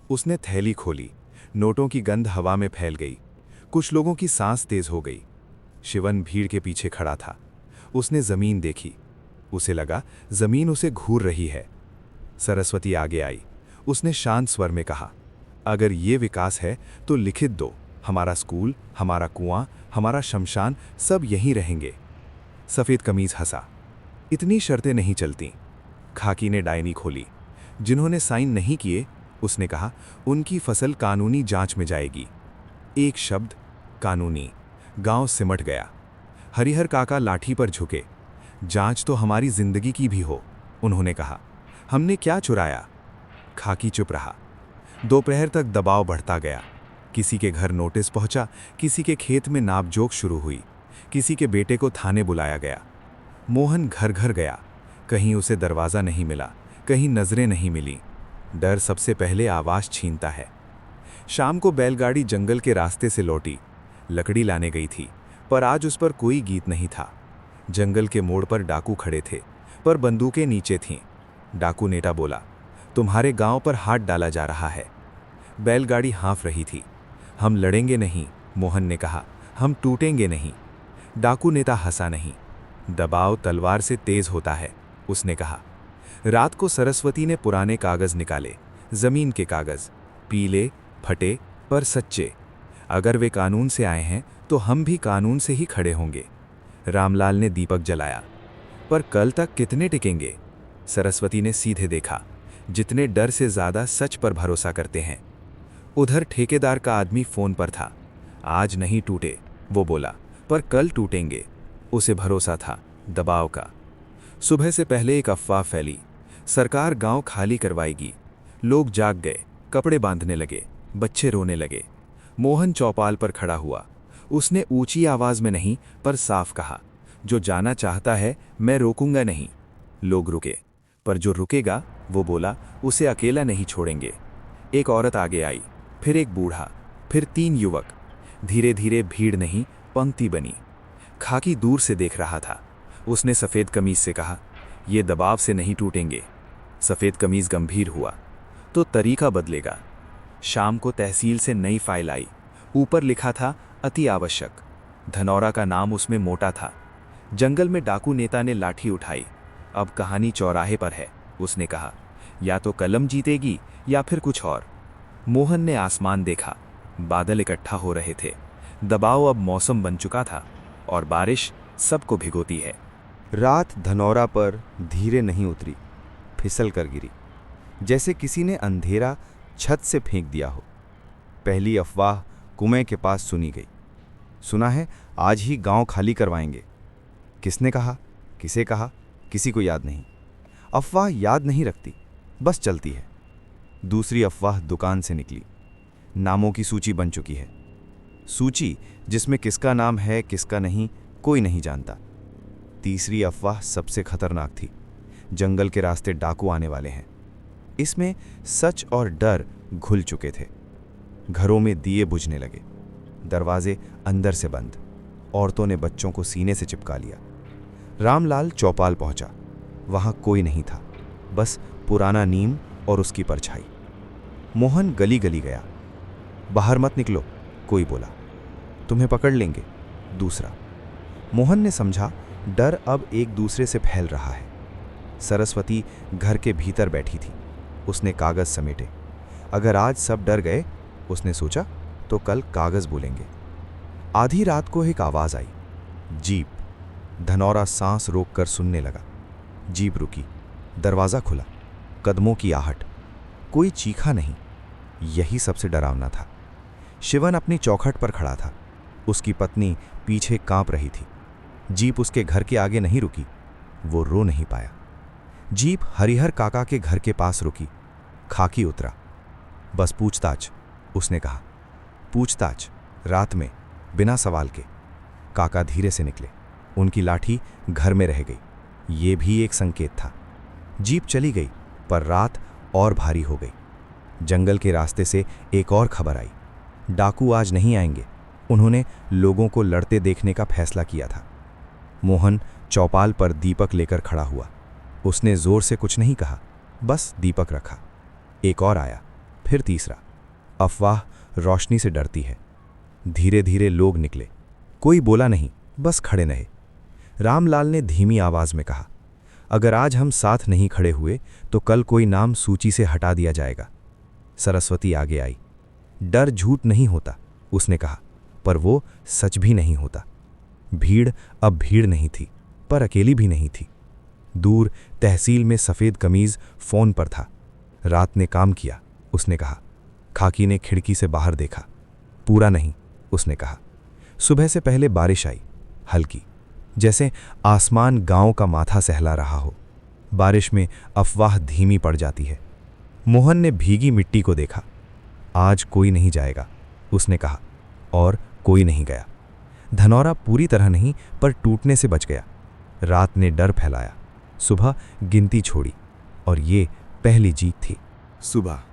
उसने थैली खोली। नोटों की गंध हवा में फैल गई। कुछ लोगों की सांस तेज हो गई। शिवन भीड़ के पीछे खड़ा था। उसने जमीन देखी। उसे लगा जमीन उसे घूर रही है। सरस्वती आगे आई। उसने शांत स्वर में कहा, अगर ये विकास है तो लिखित दो, हमारा स्कूल, हमारा कुआं, हमारा शमशान सब यहीं रहेंगे। सफेद कमीज हंसा। इतनी शर्तें नहीं चलती। खाकी ने डायनी खोली। जिन्होंने साइन नहीं किए, उसने कहा, उनकी फसल कानूनी जांच में जाएगी। एक शब्द, कानूनी। गांव सिमट गया। हरिहर काका लाठी पर झुके। जांच तो हमारी जिंदगी की भी हो, उन्होंने कहा। हमने क्या चुराया? खाकी चुप रहा। दोपहर तक दबाव बढ़ता गया। किसी के घर नोटिस पहुंचा, किसी के खेत में नापजोक शुरू हुई, किसी के बेटे को थाने बुलाया गया। मोहन घर घर गया। कहीं उसे दरवाज़ा नहीं मिला, कहीं नजरें नहीं मिली। डर सबसे पहले आवाज़ छीनता है। शाम को बैलगाड़ी जंगल के रास्ते से लौटी। लकड़ी लाने गई थी, पर आज उस पर कोई गीत नहीं था। जंगल के मोड़ पर डाकू खड़े थे, पर बंदूकें नीचे थीं। डाकू नेता बोला, तुम्हारे गांव पर हाथ डाला जा रहा है। बैलगाड़ी हाँफ रही थी। हम लड़ेंगे नहीं, मोहन ने कहा, हम टूटेंगे नहीं। डाकू नेता हंसा नहीं। दबाव तलवार से तेज होता है, उसने कहा। रात को सरस्वती ने पुराने कागज निकाले, जमीन के कागज, पीले, फटे, पर सच्चे। अगर वे कानून से आए हैं तो हम भी कानून से ही खड़े होंगे। रामलाल ने दीपक जलाया। पर कल तक कितने टिकेंगे? सरस्वती ने सीधे देखा। जितने डर से ज्यादा सच पर भरोसा करते हैं। उधर ठेकेदार का आदमी फोन पर था। आज नहीं टूटे, वो बोला, पर कल टूटेंगे। उसे भरोसा था, दबाव का। सुबह से पहले एक अफवाह फैली, सरकार गांव खाली करवाएगी। लोग जाग गए, कपड़े बांधने लगे, बच्चे रोने लगे। मोहन चौपाल पर खड़ा हुआ। उसने ऊंची आवाज में नहीं, पर साफ कहा, जो जाना चाहता है मैं रोकूंगा नहीं। लोग रुके, पर जो रुकेगा, वो बोला, उसे अकेला नहीं छोड़ेंगे। एक औरत आगे आई, फिर एक बूढ़ा, फिर 3 युवक। धीरे धीरे भीड़ नहीं, पंक्ति बनी। खाकी दूर से देख रहा था। उसने सफेद कमीज से कहा, ये दबाव से नहीं टूटेंगे। सफेद कमीज गंभीर हुआ, तो तरीका बदलेगा। शाम को तहसील से नई फाइल आई। ऊपर लिखा था, अति आवश्यक। धनौरा का नाम उसमें मोटा था। जंगल में डाकू नेता ने लाठी उठाई। अब कहानी चौराहे पर है, उसने कहा। या तो कलम जीतेगी या फिर कुछ और। मोहन ने आसमान देखा। बादल इकट्ठा हो रहे थे। दबाव अब मौसम बन चुका था और बारिश सबको भिगोती है। रात धनौरा पर धीरे नहीं उतरी, फिसल कर गिरी, जैसे किसी ने अंधेरा छत से फेंक दिया हो। पहली अफवाह कुएं के पास सुनी गई। सुना है आज ही गांव खाली करवाएंगे। किसने कहा, किसे कहा, किसी को याद नहीं। अफवाह याद नहीं रखती, बस चलती है। दूसरी अफवाह दुकान से निकली। नामों की सूची बन चुकी है। सूची जिसमें किसका नाम है किसका नहीं, कोई नहीं जानता। तीसरी अफवाह सबसे खतरनाक थी। जंगल के रास्ते डाकू आने वाले हैं। इसमें सच और डर घुल चुके थे। घरों में दिए बुझने लगे, दरवाजे अंदर से बंद। औरतों ने बच्चों को सीने से चिपका लिया। रामलाल चौपाल पहुंचा। वहां कोई नहीं था, बस पुराना नीम और उसकी परछाई। मोहन गली गली गया। बाहर मत निकलो, कोई बोला। तुम्हें पकड़ लेंगे, दूसरा। मोहन ने समझा डर अब एक दूसरे से फैल रहा है। सरस्वती घर के भीतर बैठी थी। उसने कागज समेटे। अगर आज सब डर गए, उसने सोचा, तो कल कागज बोलेंगे। आधी रात को एक आवाज आई, जीप। धनौरा सांस रोककर सुनने लगा। जीप रुकी, दरवाजा खुला, कदमों की आहट। कोई चीखा नहीं। यही सबसे डरावना था। शिवन अपनी चौखट पर खड़ा था। उसकी पत्नी पीछे कांप रही थी। जीप उसके घर के आगे नहीं रुकी। वो रो नहीं पाया। जीप हरिहर काका के घर के पास रुकी। खाकी उतरा। बस पूछताछ, उसने कहा। पूछताछ, रात में, बिना सवाल के। काका धीरे से निकले। उनकी लाठी घर में रह गई। ये भी एक संकेत था। जीप चली गई, पर रात और भारी हो गई। जंगल के रास्ते से एक और खबर आई। डाकू आज नहीं आएंगे। उन्होंने लोगों को लड़ते देखने का फैसला किया था। मोहन चौपाल पर दीपक लेकर खड़ा हुआ। उसने जोर से कुछ नहीं कहा, बस दीपक रखा। एक और आया, फिर तीसरा। अफवाह रोशनी से डरती है। धीरे धीरे लोग निकले। कोई बोला नहीं, बस खड़े रहे। रामलाल ने धीमी आवाज में कहा, अगर आज हम साथ नहीं खड़े हुए तो कल कोई नाम सूची से हटा दिया जाएगा। सरस्वती आगे आई। डर झूठ नहीं होता, उसने कहा, पर वो सच भी नहीं होता। भीड़ अब भीड़ नहीं थी, पर अकेली भी नहीं थी। दूर तहसील में सफ़ेद कमीज फोन पर था। रात ने काम किया, उसने कहा। खाकी ने खिड़की से बाहर देखा। पूरा नहीं, उसने कहा। सुबह से पहले बारिश आई, हल्की, जैसे आसमान गांव का माथा सहला रहा हो। बारिश में अफवाह धीमी पड़ जाती है। मोहन ने भीगी मिट्टी को देखा। आज कोई नहीं जाएगा, उसने कहा, और कोई नहीं गया। धनौरा पूरी तरह नहीं, पर टूटने से बच गया। रात ने डर फैलाया। सुबह गिनती छोड़ी, और ये पहली जीत थी। सुबह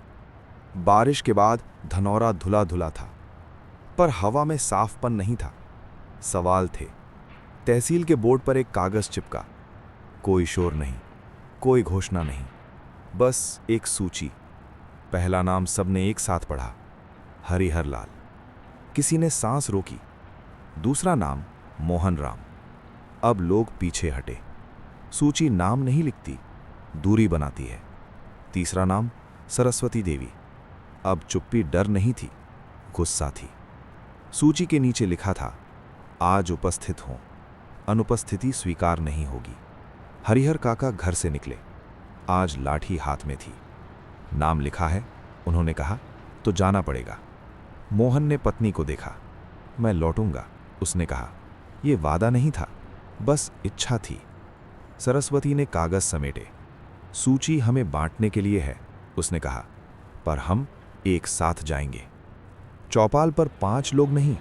बारिश के बाद धनौरा धुला धुला था, पर हवा में साफपन नहीं था। सवाल थे। तहसील के बोर्ड पर एक कागज चिपका। कोई शोर नहीं, कोई घोषणा नहीं, बस एक सूची। पहला नाम सबने एक साथ पढ़ा, हरिहर लाल। किसी ने सांस रोकी। दूसरा नाम मोहन राम। अब लोग पीछे हटे। सूची नाम नहीं लिखती, दूरी बनाती है। तीसरा नाम सरस्वती देवी। अब चुप्पी डर नहीं थी, गुस्सा थी। सूची के नीचे लिखा था, आज उपस्थित हों, अनुपस्थिति स्वीकार नहीं होगी। हरिहर काका घर से निकले। आज लाठी हाथ में थी। नाम लिखा है, उन्होंने कहा, तो जाना पड़ेगा। मोहन ने पत्नी को देखा। मैं लौटूंगा, उसने कहा। यह वादा नहीं था, बस इच्छा थी। सरस्वती ने कागज समेटे। सूची हमें बांटने के लिए है, उसने कहा, पर हम एक साथ जाएंगे। चौपाल पर 5 लोग नहीं,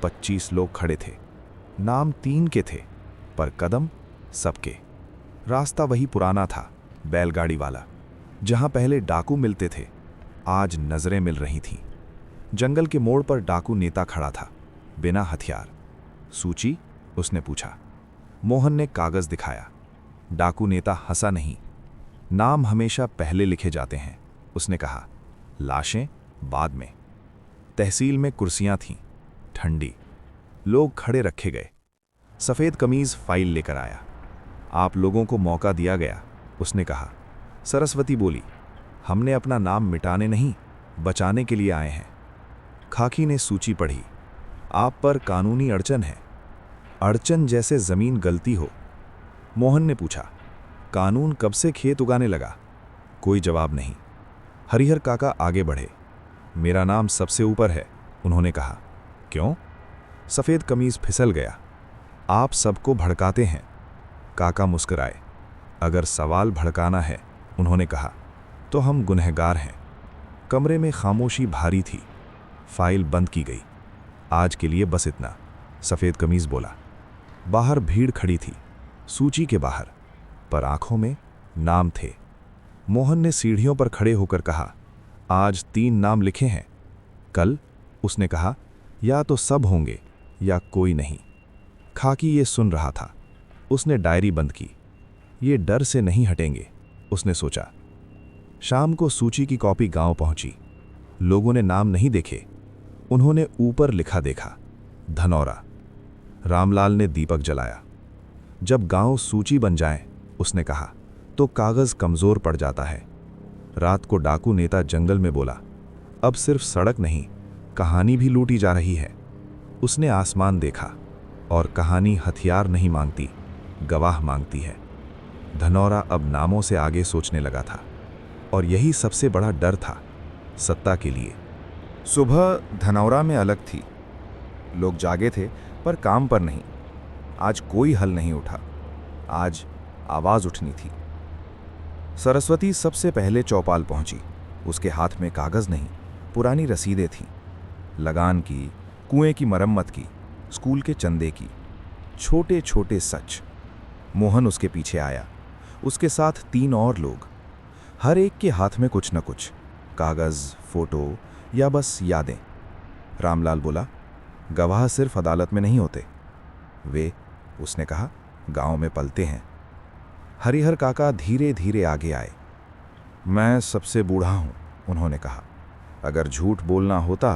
25 लोग खड़े थे। नाम 3 के थे, पर कदम सबके। रास्ता वही पुराना था, बैलगाड़ी वाला, जहां पहले डाकू मिलते थे, आज नजरें मिल रही थीं। जंगल के मोड़ पर डाकू नेता खड़ा था, बिना हथियार। सूची, उसने पूछा। मोहन ने कागज दिखाया। डाकू नेता हंसा नहीं। नाम हमेशा पहले लिखे जाते हैं, उसने कहा, लाशें बाद में। तहसील में कुर्सियां थीं, ठंडी। लोग खड़े रखे गए। सफ़ेद कमीज फाइल लेकर आया। आप लोगों को मौका दिया गया, उसने कहा। सरस्वती बोली, हमने अपना नाम मिटाने नहीं, बचाने के लिए आए हैं। खाकी ने सूची पढ़ी। आप पर कानूनी अड़चन है। अड़चन जैसे जमीन गलती हो। मोहन ने पूछा, कानून कब से खेत उगाने लगा? कोई जवाब नहीं। हरिहर काका आगे बढ़े। मेरा नाम सबसे ऊपर है, उन्होंने कहा। क्यों? सफ़ेद कमीज फिसल गया। आप सबको भड़काते हैं। काका मुस्कुराए। अगर सवाल भड़काना है, उन्होंने कहा, तो हम गुनहगार हैं। कमरे में खामोशी भारी थी। फाइल बंद की गई। आज के लिए बस इतना, सफ़ेद कमीज बोला। बाहर भीड़ खड़ी थी, सूची के बाहर, पर आंखों में नाम थे। मोहन ने सीढ़ियों पर खड़े होकर कहा, आज 3 नाम लिखे हैं। कल, उसने कहा, या तो सब होंगे या कोई नहीं। खाकी ये सुन रहा था। उसने डायरी बंद की। ये डर से नहीं हटेंगे, उसने सोचा। शाम को सूची की कॉपी गांव पहुंची। लोगों ने नाम नहीं देखे, उन्होंने ऊपर लिखा देखा, धनौरा। रामलाल ने दीपक जलाया। जब गांव सूची बन जाए, उसने कहा, तो कागज कमजोर पड़ जाता है। रात को डाकू नेता जंगल में बोला, अब सिर्फ सड़क नहीं, कहानी भी लूटी जा रही है। उसने आसमान देखा, और कहानी हथियार नहीं मांगती, गवाह मांगती है। धनौरा अब नामों से आगे सोचने लगा था, और यही सबसे बड़ा डर था, सत्ता के लिए। सुबह धनौरा में अलग थी। लोग जागे थे पर काम पर नहीं। आज कोई हल नहीं उठा, आज आवाज उठनी थी। सरस्वती सबसे पहले चौपाल पहुंची। उसके हाथ में कागज नहीं, पुरानी रसीदें थीं। लगान की, कुएं की मरम्मत की, स्कूल के चंदे की, छोटे छोटे सच। मोहन उसके पीछे आया, उसके साथ 3 और लोग। हर एक के हाथ में कुछ न कुछ, कागज, फोटो या बस यादें। रामलाल बोला, गवाह सिर्फ अदालत में नहीं होते, वे, उसने कहा, गांव में पलते हैं। हरिहर काका धीरे धीरे आगे आए। मैं सबसे बूढ़ा हूं, उन्होंने कहा। अगर झूठ बोलना होता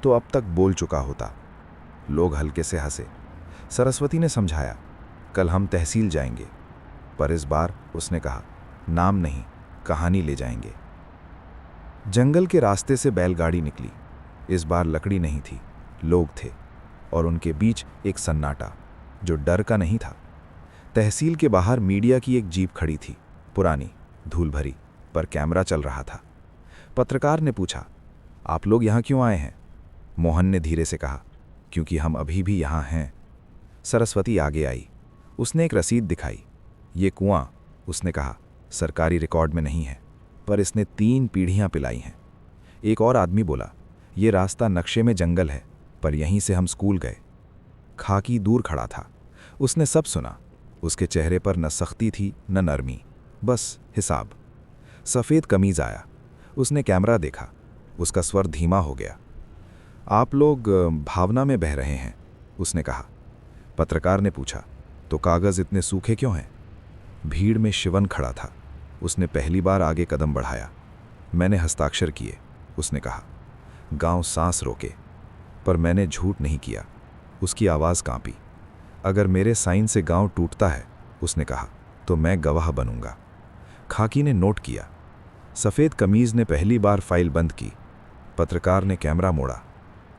तो अब तक बोल चुका होता। लोग हल्के से हंसे। सरस्वती ने समझाया, कल हम तहसील जाएंगे, पर इस बार, उसने कहा, नाम नहीं, कहानी ले जाएंगे। जंगल के रास्ते से बैलगाड़ी निकली। इस बार लकड़ी नहीं थी, लोग थे, और उनके बीच एक सन्नाटा जो डर का नहीं था। तहसील के बाहर मीडिया की एक जीप खड़ी थी, पुरानी, धूल भरी, पर कैमरा चल रहा था। पत्रकार ने पूछा, आप लोग यहाँ क्यों आए हैं? मोहन ने धीरे से कहा, क्योंकि हम अभी भी यहाँ हैं। सरस्वती आगे आई। उसने एक रसीद दिखाई। ये कुआं, उसने कहा, सरकारी रिकॉर्ड में नहीं है, पर इसने 3 पीढ़ियां पिलाई हैं। एक और आदमी बोला, ये रास्ता नक्शे में जंगल है, पर यहीं से हम स्कूल गए। खाकी दूर खड़ा था। उसने सब सुना। उसके चेहरे पर न सख्ती थी न नरमी, बस हिसाब। सफ़ेद कमीज आया। उसने कैमरा देखा। उसका स्वर धीमा हो गया। आप लोग भावना में बह रहे हैं, उसने कहा। पत्रकार ने पूछा, तो कागज इतने सूखे क्यों हैं? भीड़ में शिवन खड़ा था। उसने पहली बार आगे कदम बढ़ाया। मैंने हस्ताक्षर किए, उसने कहा। गांव सांस रोके, पर मैंने झूठ नहीं किया। उसकी आवाज़ कांपी। अगर मेरे साइन से गांव टूटता है, उसने कहा, तो मैं गवाह बनूंगा। खाकी ने नोट किया। सफ़ेद कमीज ने पहली बार फाइल बंद की। पत्रकार ने कैमरा मोड़ा।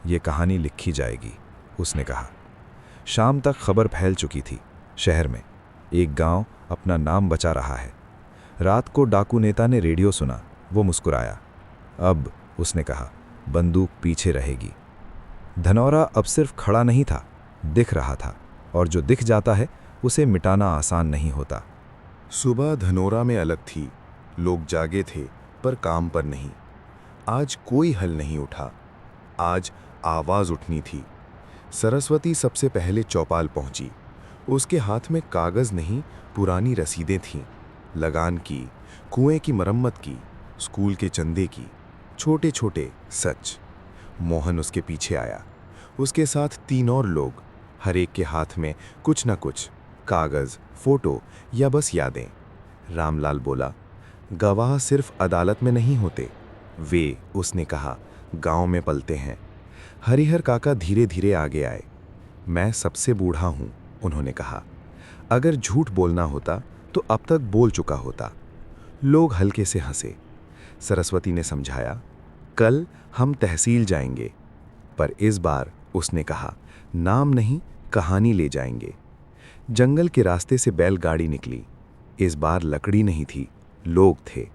ये कहानी लिखी जाएगी, उसने कहा। शाम तक खबर फैल चुकी थी। शहर में एक गांव अपना नाम बचा रहा है। रात को डाकू नेता ने रेडियो सुना। वो मुस्कुराया। अब, उसने कहा, बंदूक पीछे रहेगी। धनौरा अब सिर्फ खड़ा नहीं था, दिख रहा था, और जो दिख जाता है उसे मिटाना आसान नहीं होता। सुबह धनौरा में अलग थी। लोग जागे थे पर काम पर नहीं। आज कोई हल नहीं उठा, आज आवाज उठनी थी। सरस्वती सबसे पहले चौपाल पहुंची। उसके हाथ में कागज नहीं, पुरानी रसीदें थीं। लगान की, कुएं की मरम्मत की, स्कूल के चंदे की, छोटे छोटे सच। मोहन उसके पीछे आया। उसके साथ 3 और लोग, हर एक के हाथ में कुछ न कुछ, कागज, फोटो या बस यादें। रामलाल बोला, गवाह सिर्फ अदालत में नहीं होते, वे, उसने कहा, गांव में पलते हैं। हरिहर काका धीरे धीरे आगे आए। मैं सबसे बूढ़ा हूं, उन्होंने कहा। अगर झूठ बोलना होता तो अब तक बोल चुका होता। लोग हल्के से हंसे। सरस्वती ने समझाया, कल हम तहसील जाएंगे, पर इस बार, उसने कहा, नाम नहीं, कहानी ले जाएंगे। जंगल के रास्ते से बैलगाड़ी निकली। इस बार लकड़ी नहीं थी, लोग थे,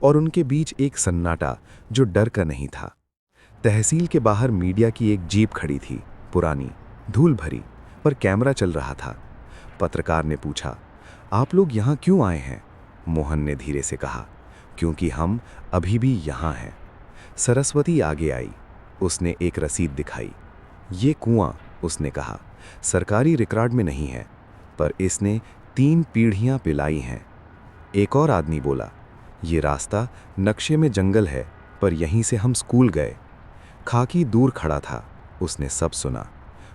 और उनके बीच एक सन्नाटा जो डर का नहीं था। तहसील के बाहर मीडिया की एक जीप खड़ी थी, पुरानी, धूल भरी, पर कैमरा चल रहा था। पत्रकार ने पूछा, आप लोग यहाँ क्यों आए हैं? मोहन ने धीरे से कहा, क्योंकि हम अभी भी यहाँ हैं। सरस्वती आगे आई। उसने एक रसीद दिखाई। ये कुआं, उसने कहा, सरकारी रिकॉर्ड में नहीं है, पर इसने 3 पीढ़ियां पिलाई हैं। एक और आदमी बोला, ये रास्ता नक्शे में जंगल है, पर यहीं से हम स्कूल गए। खाकी दूर खड़ा था। उसने सब सुना।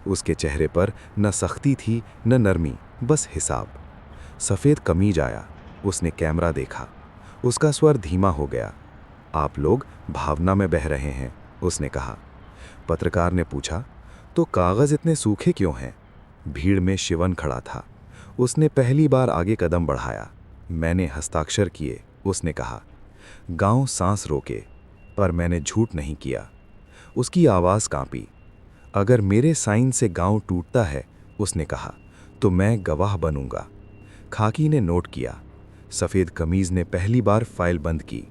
उसके चेहरे पर न सख्ती थी न नरमी, बस हिसाब। सफ़ेद कमीज आया। उसने कैमरा देखा। उसका स्वर धीमा हो गया। आप लोग भावना में बह रहे हैं, उसने कहा। पत्रकार ने पूछा, तो कागज इतने सूखे क्यों हैं? भीड़ में शिवन खड़ा था। उसने पहली बार आगे कदम बढ़ाया। मैंने हस्ताक्षर किए। उसने कहा, गांव सांस रोके, पर मैंने झूठ नहीं किया। उसकी आवाज़ कांपी। अगर मेरे साइन से गांव टूटता है, उसने कहा, तो मैं गवाह बनूंगा। खाकी ने नोट किया। सफ़ेद कमीज़ ने पहली बार फाइल बंद की।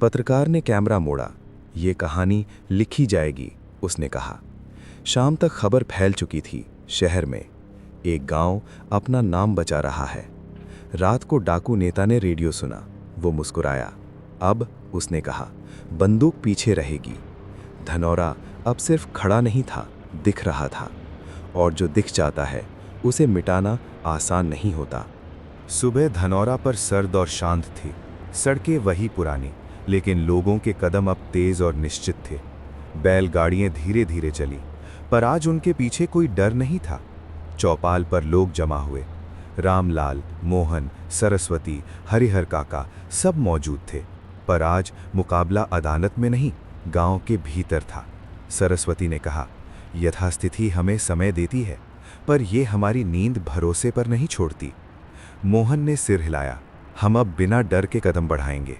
पत्रकार ने कैमरा मोड़ा। ये कहानी लिखी जाएगी, उसने कहा। शाम तक खबर फैल चुकी थी। शहर में एक गांव अपना नाम बचा रहा है। रात को डाकू नेता ने रेडियो सुना। वो मुस्कुराया। अब, उसने कहा, बंदूक पीछे रहेगी। धनौरा अब सिर्फ खड़ा नहीं था, दिख रहा था। और जो दिख जाता है, उसे मिटाना आसान नहीं होता। सुबह धनौरा पर सर्द और शांत थी। सड़कें वही पुरानी, लेकिन लोगों के कदम अब तेज और निश्चित थे। बैलगाड़ियां धीरे धीरे चली, पर आज उनके पीछे कोई डर नहीं था। चौपाल पर लोग जमा हुए। रामलाल, मोहन, सरस्वती, हरिहर काका सब मौजूद थे। पर आज मुकाबला अदालत में नहीं, गांव के भीतर था। सरस्वती ने कहा, यथास्थिति हमें समय देती है, पर यह हमारी नींद भरोसे पर नहीं छोड़ती। मोहन ने सिर हिलाया, हम अब बिना डर के कदम बढ़ाएंगे।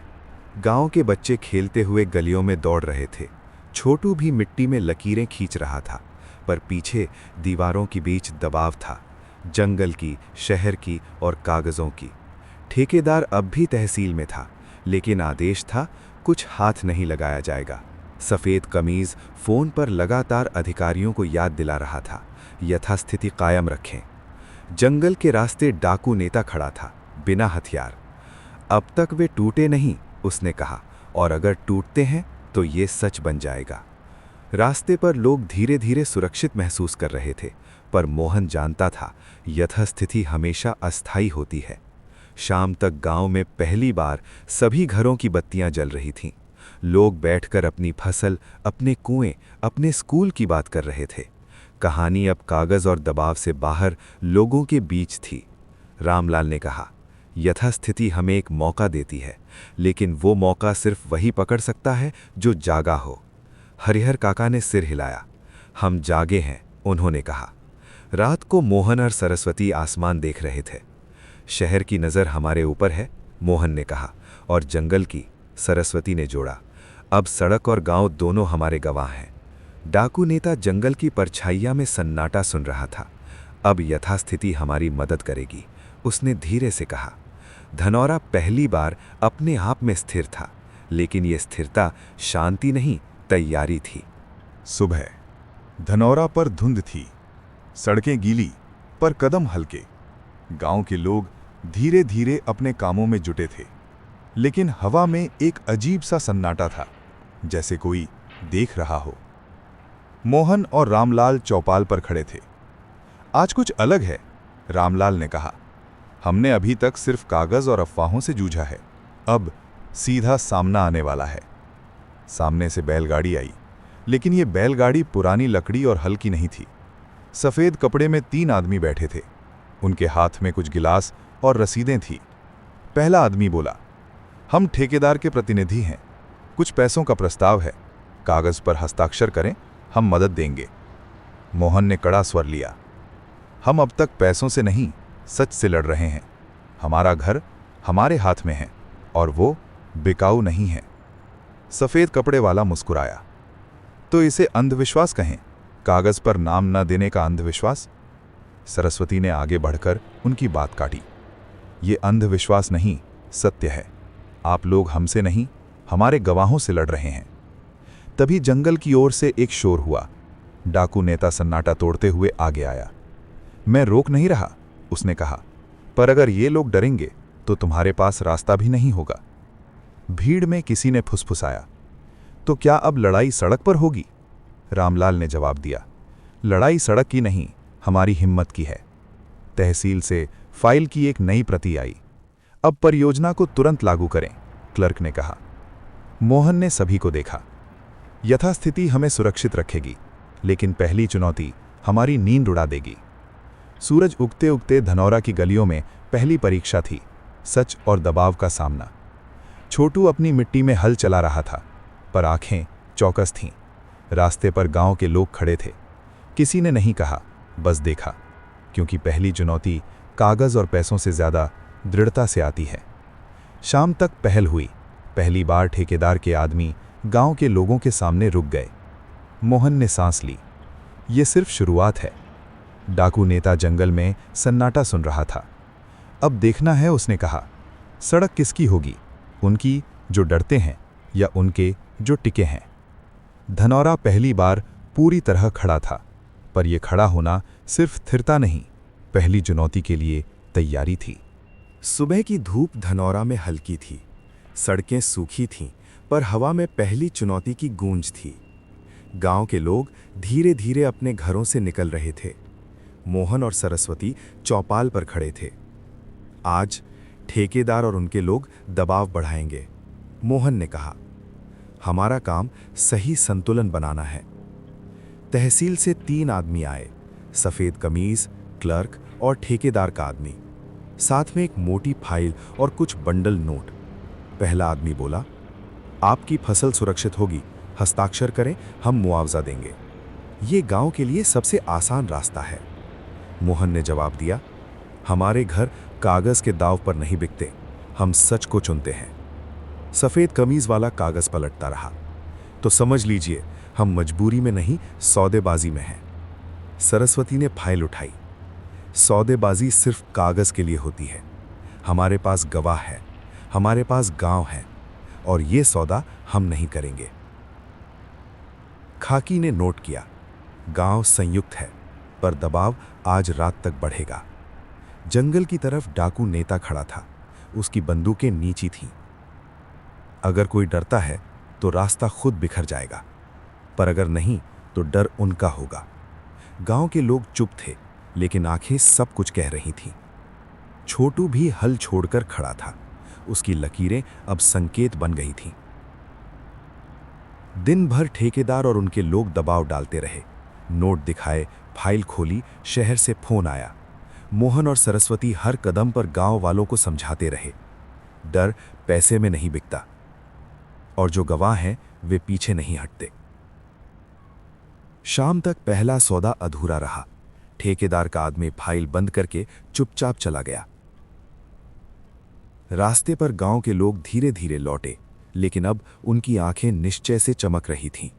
गांव के बच्चे खेलते हुए गलियों में दौड़ रहे थे। छोटू भी मिट्टी में लकीरें खींच रहा था, पर पीछे दीवारों के बीच दबाव था, जंगल की, शहर की और कागजों की। ठेकेदार अब भी तहसील में था, लेकिन आदेश था, कुछ हाथ नहीं लगाया जाएगा। सफ़ेद कमीज फोन पर लगातार अधिकारियों को याद दिला रहा था, यथास्थिति कायम रखें। जंगल के रास्ते डाकू नेता खड़ा था, बिना हथियार। अब तक वे टूटे नहीं, उसने कहा, और अगर टूटते हैं तो ये सच बन जाएगा। रास्ते पर लोग धीरे धीरे सुरक्षित महसूस कर रहे थे, पर मोहन जानता था, यथास्थिति हमेशा अस्थायी होती है। शाम तक गांव में पहली बार सभी घरों की बत्तियां जल रही थीं। लोग बैठकर अपनी फसल, अपने कुएं, अपने स्कूल की बात कर रहे थे। कहानी अब कागज और दबाव से बाहर लोगों के बीच थी। रामलाल ने कहा, यथास्थिति हमें एक मौका देती है, लेकिन वो मौका सिर्फ वही पकड़ सकता है जो जागा हो। हरिहर काका ने सिर हिलाया। हम जागे हैं, उन्होंने कहा। रात को मोहन और सरस्वती आसमान देख रहे थे। शहर की नज़र हमारे ऊपर है, मोहन ने कहा, और जंगल की, सरस्वती ने जोड़ा। अब सड़क और गांव दोनों हमारे गवाह हैं। डाकू नेता जंगल की परछाइयां में सन्नाटा सुन रहा था। अब यथास्थिति हमारी मदद करेगी, उसने धीरे से कहा। धनौरा पहली बार अपने आप में स्थिर था, लेकिन यह स्थिरता शांति नहीं, तैयारी थी। सुबह धनौरा पर धुंध थी, सड़कें गीली, पर कदम हल्के। गांव के लोग धीरे धीरे अपने कामों में जुटे थे, लेकिन हवा में एक अजीब सा सन्नाटा था, जैसे कोई देख रहा हो। मोहन और रामलाल चौपाल पर खड़े थे। आज कुछ अलग है, रामलाल ने कहा। हमने अभी तक सिर्फ कागज और अफवाहों से जूझा है, अब सीधा सामना आने वाला है। सामने से बैलगाड़ी आई, लेकिन ये बैलगाड़ी पुरानी लकड़ी और हल की नहीं थी। सफ़ेद कपड़े में 3 आदमी बैठे थे। उनके हाथ में कुछ गिलास और रसीदें थीं। पहला आदमी बोला, हम ठेकेदार के प्रतिनिधि हैं, कुछ पैसों का प्रस्ताव है, कागज पर हस्ताक्षर करें, हम मदद देंगे। मोहन ने कड़ा स्वर लिया, हम अब तक पैसों से नहीं, सच से लड़ रहे हैं। हमारा घर हमारे हाथ में है और वो बिकाऊ नहीं है। सफ़ेद कपड़े वाला मुस्कुराया, तो इसे अंधविश्वास कहें, कागज पर नाम न देने का अंधविश्वास। सरस्वती ने आगे बढ़कर उनकी बात काटी, ये अंधविश्वास नहीं, सत्य है। आप लोग हमसे नहीं, हमारे गवाहों से लड़ रहे हैं। तभी जंगल की ओर से एक शोर हुआ। डाकू नेता सन्नाटा तोड़ते हुए आगे आया। मैं रोक नहीं रहा, उसने कहा, पर अगर ये लोग डरेंगे तो तुम्हारे पास रास्ता भी नहीं होगा। भीड़ में किसी ने फुसफुसाया, तो क्या अब लड़ाई सड़क पर होगी? रामलाल ने जवाब दिया, लड़ाई सड़क की नहीं, हमारी हिम्मत की है। तहसील से फाइल की एक नई प्रति आई। अब परियोजना को तुरंत लागू करें, क्लर्क ने कहा। मोहन ने सभी को देखा। यथास्थिति हमें सुरक्षित रखेगी, लेकिन पहली चुनौती हमारी नींद उड़ा देगी। सूरज उगते उगते धनौरा की गलियों में पहली परीक्षा थी, सच और दबाव का सामना। छोटू अपनी मिट्टी में हल चला रहा था, पर आंखें चौकस थीं। रास्ते पर गांव के लोग खड़े थे। किसी ने नहीं कहा, बस देखा, क्योंकि पहली चुनौती कागज और पैसों से ज्यादा दृढ़ता से आती है। शाम तक पहल हुई। पहली बार ठेकेदार के आदमी गांव के लोगों के सामने रुक गए। मोहन ने सांस ली। ये सिर्फ शुरुआत है। डाकू नेता जंगल में सन्नाटा सुन रहा था। अब देखना है, उसने कहा, सड़क किसकी होगी, उनकी जो डरते हैं या उनके जो टिके हैं। धनौरा पहली बार पूरी तरह खड़ा था, पर यह खड़ा होना सिर्फ स्थिरता नहीं, पहली चुनौती के लिए तैयारी थी। सुबह की धूप धनौरा में हल्की थी, सड़कें सूखी थीं, पर हवा में पहली चुनौती की गूंज थी। गांव के लोग धीरे धीरे अपने घरों से निकल रहे थे। मोहन और सरस्वती चौपाल पर खड़े थे। आज ठेकेदार और उनके लोग दबाव बढ़ाएंगे, मोहन ने कहा। हमारा काम सही संतुलन बनाना है। तहसील से 3 आदमी आए, सफेद कमीज, क्लर्क और ठेकेदार का आदमी, साथ में एक मोटी फाइल और कुछ बंडल नोट। पहला आदमी बोला, आपकी फसल सुरक्षित होगी, हस्ताक्षर करें, हम मुआवजा देंगे। ये गांव के लिए सबसे आसान रास्ता है। मोहन ने जवाब दिया, हमारे घर कागज के दाव पर नहीं बिकते, हम सच को चुनते हैं। सफेद कमीज वाला कागज पलटता रहा, तो समझ लीजिए हम मजबूरी में नहीं, सौदेबाजी में हैं। सरस्वती ने फाइल उठाई। सौदेबाजी सिर्फ कागज के लिए होती है। हमारे पास गवाह है, हमारे पास गांव है, और ये सौदा हम नहीं करेंगे। खाकी ने नोट किया, गांव संयुक्त है, पर दबाव आज रात तक बढ़ेगा। जंगल की तरफ डाकू नेता खड़ा था, उसकी बंदूकें नीची थीं। अगर कोई डरता है तो रास्ता खुद बिखर जाएगा, पर अगर नहीं तो डर उनका होगा। गांव के लोग चुप थे, लेकिन आंखें सब कुछ कह रही थीं। छोटू भी हल छोड़कर खड़ा था, उसकी लकीरें अब संकेत बन गई थीं। दिन भर ठेकेदार और उनके लोग दबाव डालते रहे, नोट दिखाए, फाइल खोली, शहर से फोन आया। मोहन और सरस्वती हर कदम पर गांव वालों को समझाते रहे, डर पैसे में नहीं बिकता, और जो गवाह हैं वे पीछे नहीं हटते। शाम तक पहला सौदा अधूरा रहा। ठेकेदार का आदमी फाइल बंद करके चुपचाप चला गया। रास्ते पर गांव के लोग धीरे धीरे लौटे, लेकिन अब उनकी आंखें निश्चय से चमक रही थीं।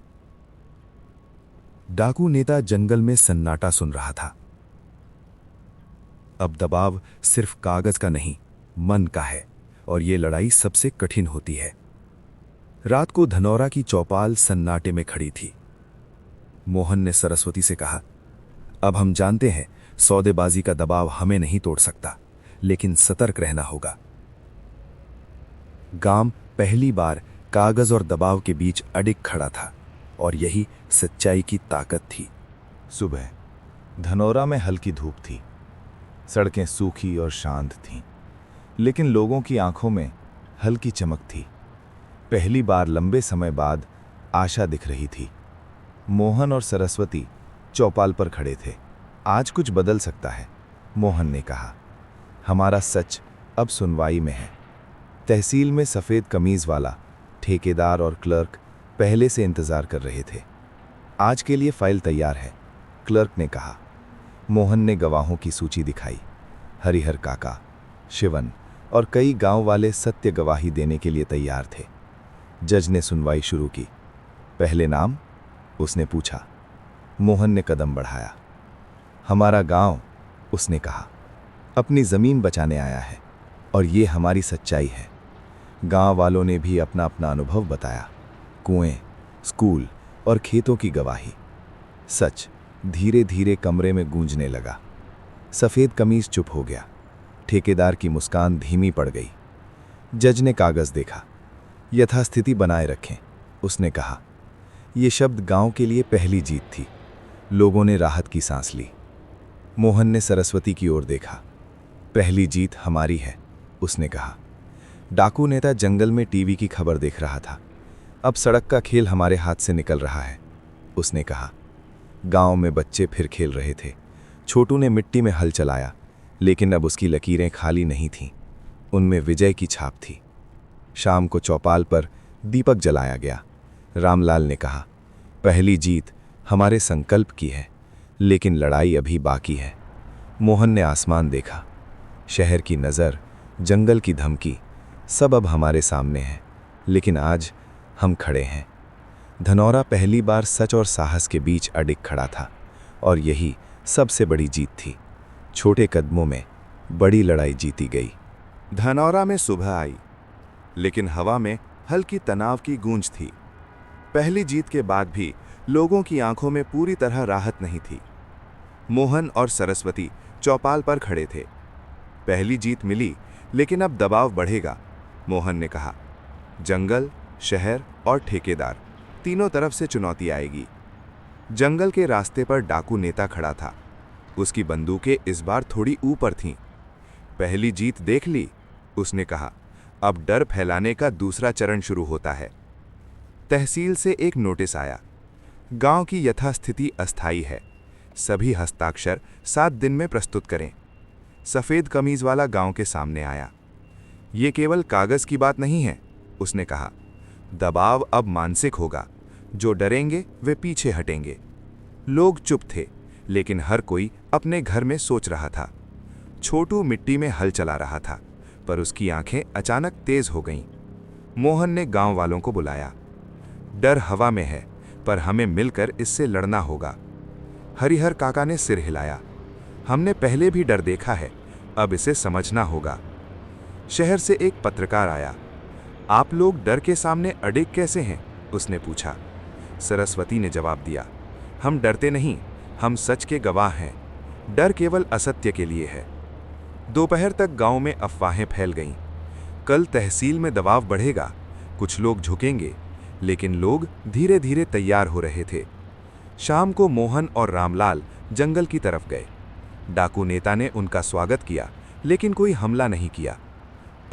डाकू नेता जंगल में सन्नाटा सुन रहा था। अब दबाव सिर्फ कागज का नहीं, मन का है, और ये लड़ाई सबसे कठिन होती है। रात को धनौरा की चौपाल सन्नाटे में खड़ी थी। मोहन ने सरस्वती से कहा, अब हम जानते हैं सौदेबाजी का दबाव हमें नहीं तोड़ सकता, लेकिन सतर्क रहना होगा। गांव पहली बार कागज और दबाव के बीच अडिग खड़ा था, और यही सच्चाई की ताकत थी। सुबह धनौरा में हल्की धूप थी, सड़कें सूखी और शांत थीं, लेकिन लोगों की आंखों में हल्की चमक थी। पहली बार लंबे समय बाद आशा दिख रही थी। मोहन और सरस्वती चौपाल पर खड़े थे। आज कुछ बदल सकता है, मोहन ने कहा। हमारा सच अब सुनवाई में है। तहसील में सफेद कमीज वाला ठेकेदार और क्लर्क पहले से इंतजार कर रहे थे। आज के लिए फाइल तैयार है, क्लर्क ने कहा। मोहन ने गवाहों की सूची दिखाई। हरिहर काका, शिवन और कई गांव वाले सत्य गवाही देने के लिए तैयार थे। जज ने सुनवाई शुरू की। पहले नाम? उसने पूछा। मोहन ने कदम बढ़ाया। हमारा गांव, उसने कहा, अपनी जमीन बचाने आया है, और ये हमारी सच्चाई है। गांव वालों ने भी अपना अपना अनुभव बताया, कुएं, स्कूल और खेतों की गवाही। सच धीरे धीरे कमरे में गूंजने लगा। सफेद कमीज चुप हो गया। ठेकेदार की मुस्कान धीमी पड़ गई। जज ने कागज देखा। यथास्थिति बनाए रखें, उसने कहा। ये शब्द गांव के लिए पहली जीत थी। लोगों ने राहत की सांस ली। मोहन ने सरस्वती की ओर देखा। पहली जीत हमारी है, उसने कहा। डाकू नेता जंगल में टीवी की खबर देख रहा था। अब सड़क का खेल हमारे हाथ से निकल रहा है, उसने कहा। गांव में बच्चे फिर खेल रहे थे। छोटू ने मिट्टी में हल चलाया, लेकिन अब उसकी लकीरें खाली नहीं थीं। उनमें विजय की छाप थी। शाम को चौपाल पर दीपक जलाया गया। रामलाल ने कहा, पहली जीत हमारे संकल्प की है, लेकिन लड़ाई अभी बाकी है। मोहन ने आसमान देखा। शहर की नज़र, जंगल की धमकी, सब अब हमारे सामने है, लेकिन आज हम खड़े हैं। धनौरा पहली बार सच और साहस के बीच अडिग खड़ा था, और यही सबसे बड़ी जीत थी। छोटे कदमों में बड़ी लड़ाई जीती गई। धनौरा में सुबह आई, लेकिन हवा में हल्की तनाव की गूंज थी। पहली जीत के बाद भी लोगों की आंखों में पूरी तरह राहत नहीं थी। मोहन और सरस्वती चौपाल पर खड़े थे। पहली जीत मिली, लेकिन अब दबाव बढ़ेगा, मोहन ने कहा। जंगल, शहर और ठेकेदार, तीनों तरफ से चुनौती आएगी। जंगल के रास्ते पर डाकू नेता खड़ा था। उसकी बंदूकें इस बार थोड़ी ऊपर थीं। पहली जीत देख ली, उसने कहा। अब डर फैलाने का दूसरा चरण शुरू होता है। तहसील से एक नोटिस आया। गांव की यथास्थिति अस्थायी है। सभी हस्ताक्षर 7 दिन में प्रस्तुत करें। सफेद कमीज वाला गांव के सामने आया। ये केवल कागज की बात नहीं है, उसने कहा। दबाव अब मानसिक होगा। जो डरेंगे वे पीछे हटेंगे। लोग चुप थे, लेकिन हर कोई अपने घर में सोच रहा था। छोटू मिट्टी में हल चला रहा था, पर उसकी आंखें अचानक तेज हो गईं। मोहन ने गांव वालों को बुलाया। डर हवा में है, पर हमें मिलकर इससे लड़ना होगा। हरिहर काका ने सिर हिलाया। हमने पहले भी डर देखा है, अब इसे समझना होगा। शहर से एक पत्रकार आया। आप लोग डर के सामने अडिग कैसे हैं? उसने पूछा। सरस्वती ने जवाब दिया, हम डरते नहीं, हम सच के गवाह हैं। डर केवल असत्य के लिए है। दोपहर तक गांव में अफवाहें फैल गईं। कल तहसील में दबाव बढ़ेगा, कुछ लोग झुकेंगे, लेकिन लोग धीरे धीरे तैयार हो रहे थे। शाम को मोहन और रामलाल जंगल की तरफ गए। डाकू नेता ने उनका स्वागत किया, लेकिन कोई हमला नहीं किया।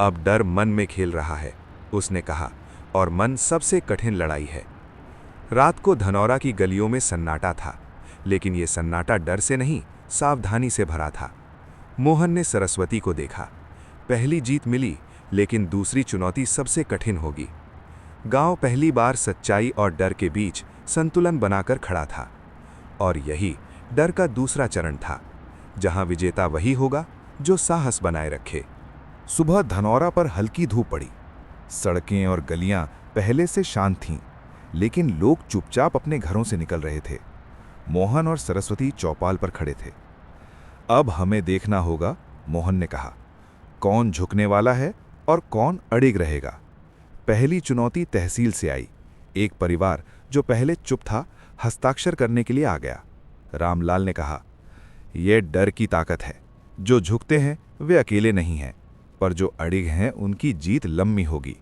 अब डर मन में खेल रहा है, उसने कहा, और मन सबसे कठिन लड़ाई है। रात को धनौरा की गलियों में सन्नाटा था, लेकिन यह सन्नाटा डर से नहीं, सावधानी से भरा था। मोहन ने सरस्वती को देखा। पहली जीत मिली, लेकिन दूसरी चुनौती सबसे कठिन होगी। गांव पहली बार सच्चाई और डर के बीच संतुलन बनाकर खड़ा था, और यही डर का दूसरा चरण था, जहां विजेता वही होगा जो साहस बनाए रखे। सुबह धनौरा पर हल्की धूप पड़ी। सड़कें और गलियां पहले से शांत थीं, लेकिन लोग चुपचाप अपने घरों से निकल रहे थे। मोहन और सरस्वती चौपाल पर खड़े थे। अब हमें देखना होगा, मोहन ने कहा, कौन झुकने वाला है और कौन अडिग रहेगा। पहली चुनौती तहसील से आई। एक परिवार जो पहले चुप था, हस्ताक्षर करने के लिए आ गया। रामलाल ने कहा, यह डर की ताकत है। जो झुकते हैं वे अकेले नहीं हैं, पर जो अडिग हैं उनकी जीत लंबी होगी।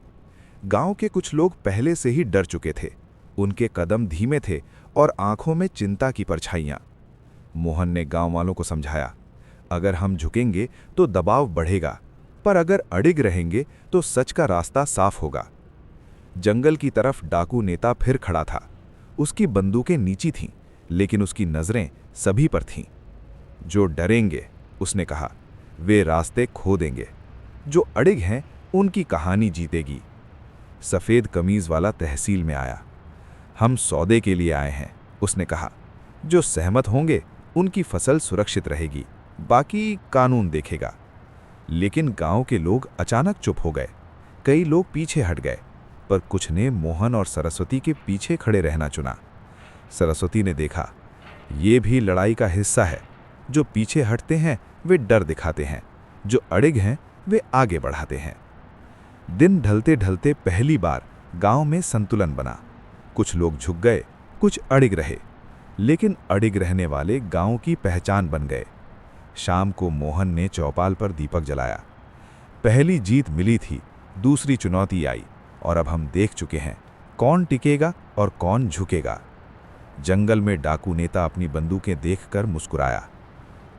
गांव के कुछ लोग पहले से ही डर चुके थे। उनके कदम धीमे थे और आंखों में चिंता की परछाइयां। मोहन ने गांव वालों को समझाया, अगर हम झुकेंगे तो दबाव बढ़ेगा, पर अगर अडिग रहेंगे तो सच का रास्ता साफ होगा। जंगल की तरफ डाकू नेता फिर खड़ा था। उसकी बंदूकें नीची थीं, लेकिन उसकी नजरें सभी पर थीं। जो डरेंगे, उसने कहा, वे रास्ते खो देंगे। जो अडिग हैं उनकी कहानी जीतेगी। सफेद कमीज वाला तहसील में आया। हम सौदे के लिए आए हैं, उसने कहा। जो सहमत होंगे उनकी फसल सुरक्षित रहेगी, बाकी कानून देखेगा। लेकिन गांव के लोग अचानक चुप हो गए। कई लोग पीछे हट गए, पर कुछ ने मोहन और सरस्वती के पीछे खड़े रहना चुना। सरस्वती ने देखा, ये भी लड़ाई का हिस्सा है। जो पीछे हटते हैं वे डर दिखाते हैं, जो अडिग हैं वे आगे बढ़ाते हैं। दिन ढलते ढलते पहली बार गांव में संतुलन बना। कुछ लोग झुक गए, कुछ अडिग रहे, लेकिन अडिग रहने वाले गांव की पहचान बन गए। शाम को मोहन ने चौपाल पर दीपक जलाया। पहली जीत मिली थी, दूसरी चुनौती आई, और अब हम देख चुके हैं कौन टिकेगा और कौन झुकेगा। जंगल में डाकू नेता अपनी बंदूकें देखकर मुस्कुराया।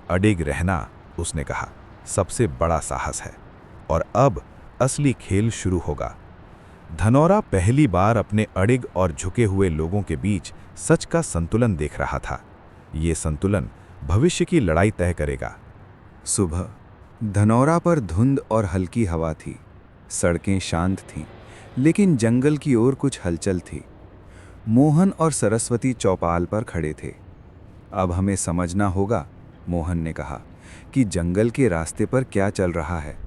अडिग रहना, उसने कहा, सबसे बड़ा साहस है, और अब असली खेल शुरू होगा। धनौरा पहली बार अपने अडिग और झुके हुए लोगों के बीच सच का संतुलन देख रहा था। ये संतुलन भविष्य की लड़ाई तय करेगा। सुबह धनौरा पर धुंध और हल्की हवा थी। सड़कें शांत थीं, लेकिन जंगल की ओर कुछ हलचल थी। मोहन और सरस्वती चौपाल पर खड़े थे। अब हमें समझना होगा, मोहन ने कहा, कि जंगल के रास्ते पर क्या चल रहा है।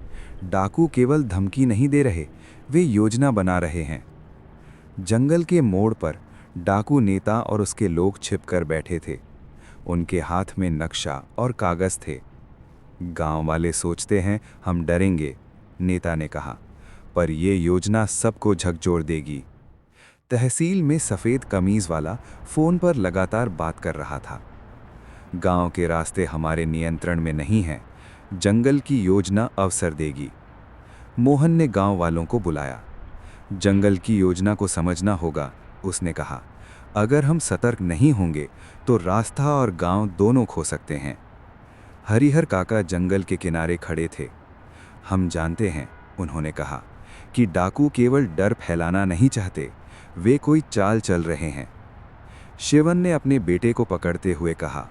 डाकू केवल धमकी नहीं दे रहे, वे योजना बना रहे हैं। जंगल के मोड़ पर डाकू नेता और उसके लोग छिपकर बैठे थे। उनके हाथ में नक्शा और कागज थे। गांव वाले सोचते हैं हम डरेंगे, नेता ने कहा, पर ये योजना सबको झकझोर देगी। तहसील में सफ़ेद कमीज वाला फ़ोन पर लगातार बात कर रहा था। गांव के रास्ते हमारे नियंत्रण में नहीं हैं, जंगल की योजना अवसर देगी। मोहन ने गांव वालों को बुलाया। जंगल की योजना को समझना होगा, उसने कहा। अगर हम सतर्क नहीं होंगे तो रास्ता और गांव दोनों खो सकते हैं। हरिहर काका जंगल के किनारे खड़े थे। हम जानते हैं, उन्होंने कहा, कि डाकू केवल डर फैलाना नहीं चाहते, वे कोई चाल चल रहे हैं। शिवन ने अपने बेटे को पकड़ते हुए कहा,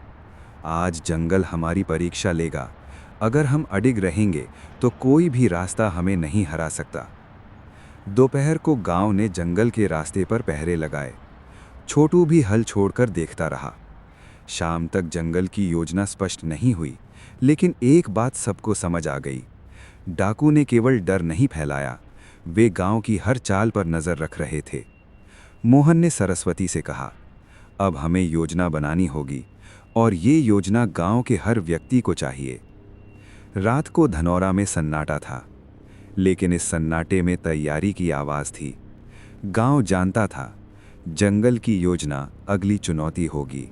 आज जंगल हमारी परीक्षा लेगा। अगर हम अडिग रहेंगे तो कोई भी रास्ता हमें नहीं हरा सकता। दोपहर को गांव ने जंगल के रास्ते पर पहरे लगाए। छोटू भी हल छोड़कर देखता रहा। शाम तक जंगल की योजना स्पष्ट नहीं हुई, लेकिन एक बात सबको समझ आ गई। डाकू ने केवल डर नहीं फैलाया, वे गांव की हर चाल पर नज़र रख रहे थे। मोहन ने सरस्वती से कहा, अब हमें योजना बनानी होगी और ये योजना गांव के हर व्यक्ति को चाहिए। रात को धनौरा में सन्नाटा था, लेकिन इस सन्नाटे में तैयारी की आवाज़ थी। गांव जानता था, जंगल की योजना अगली चुनौती होगी।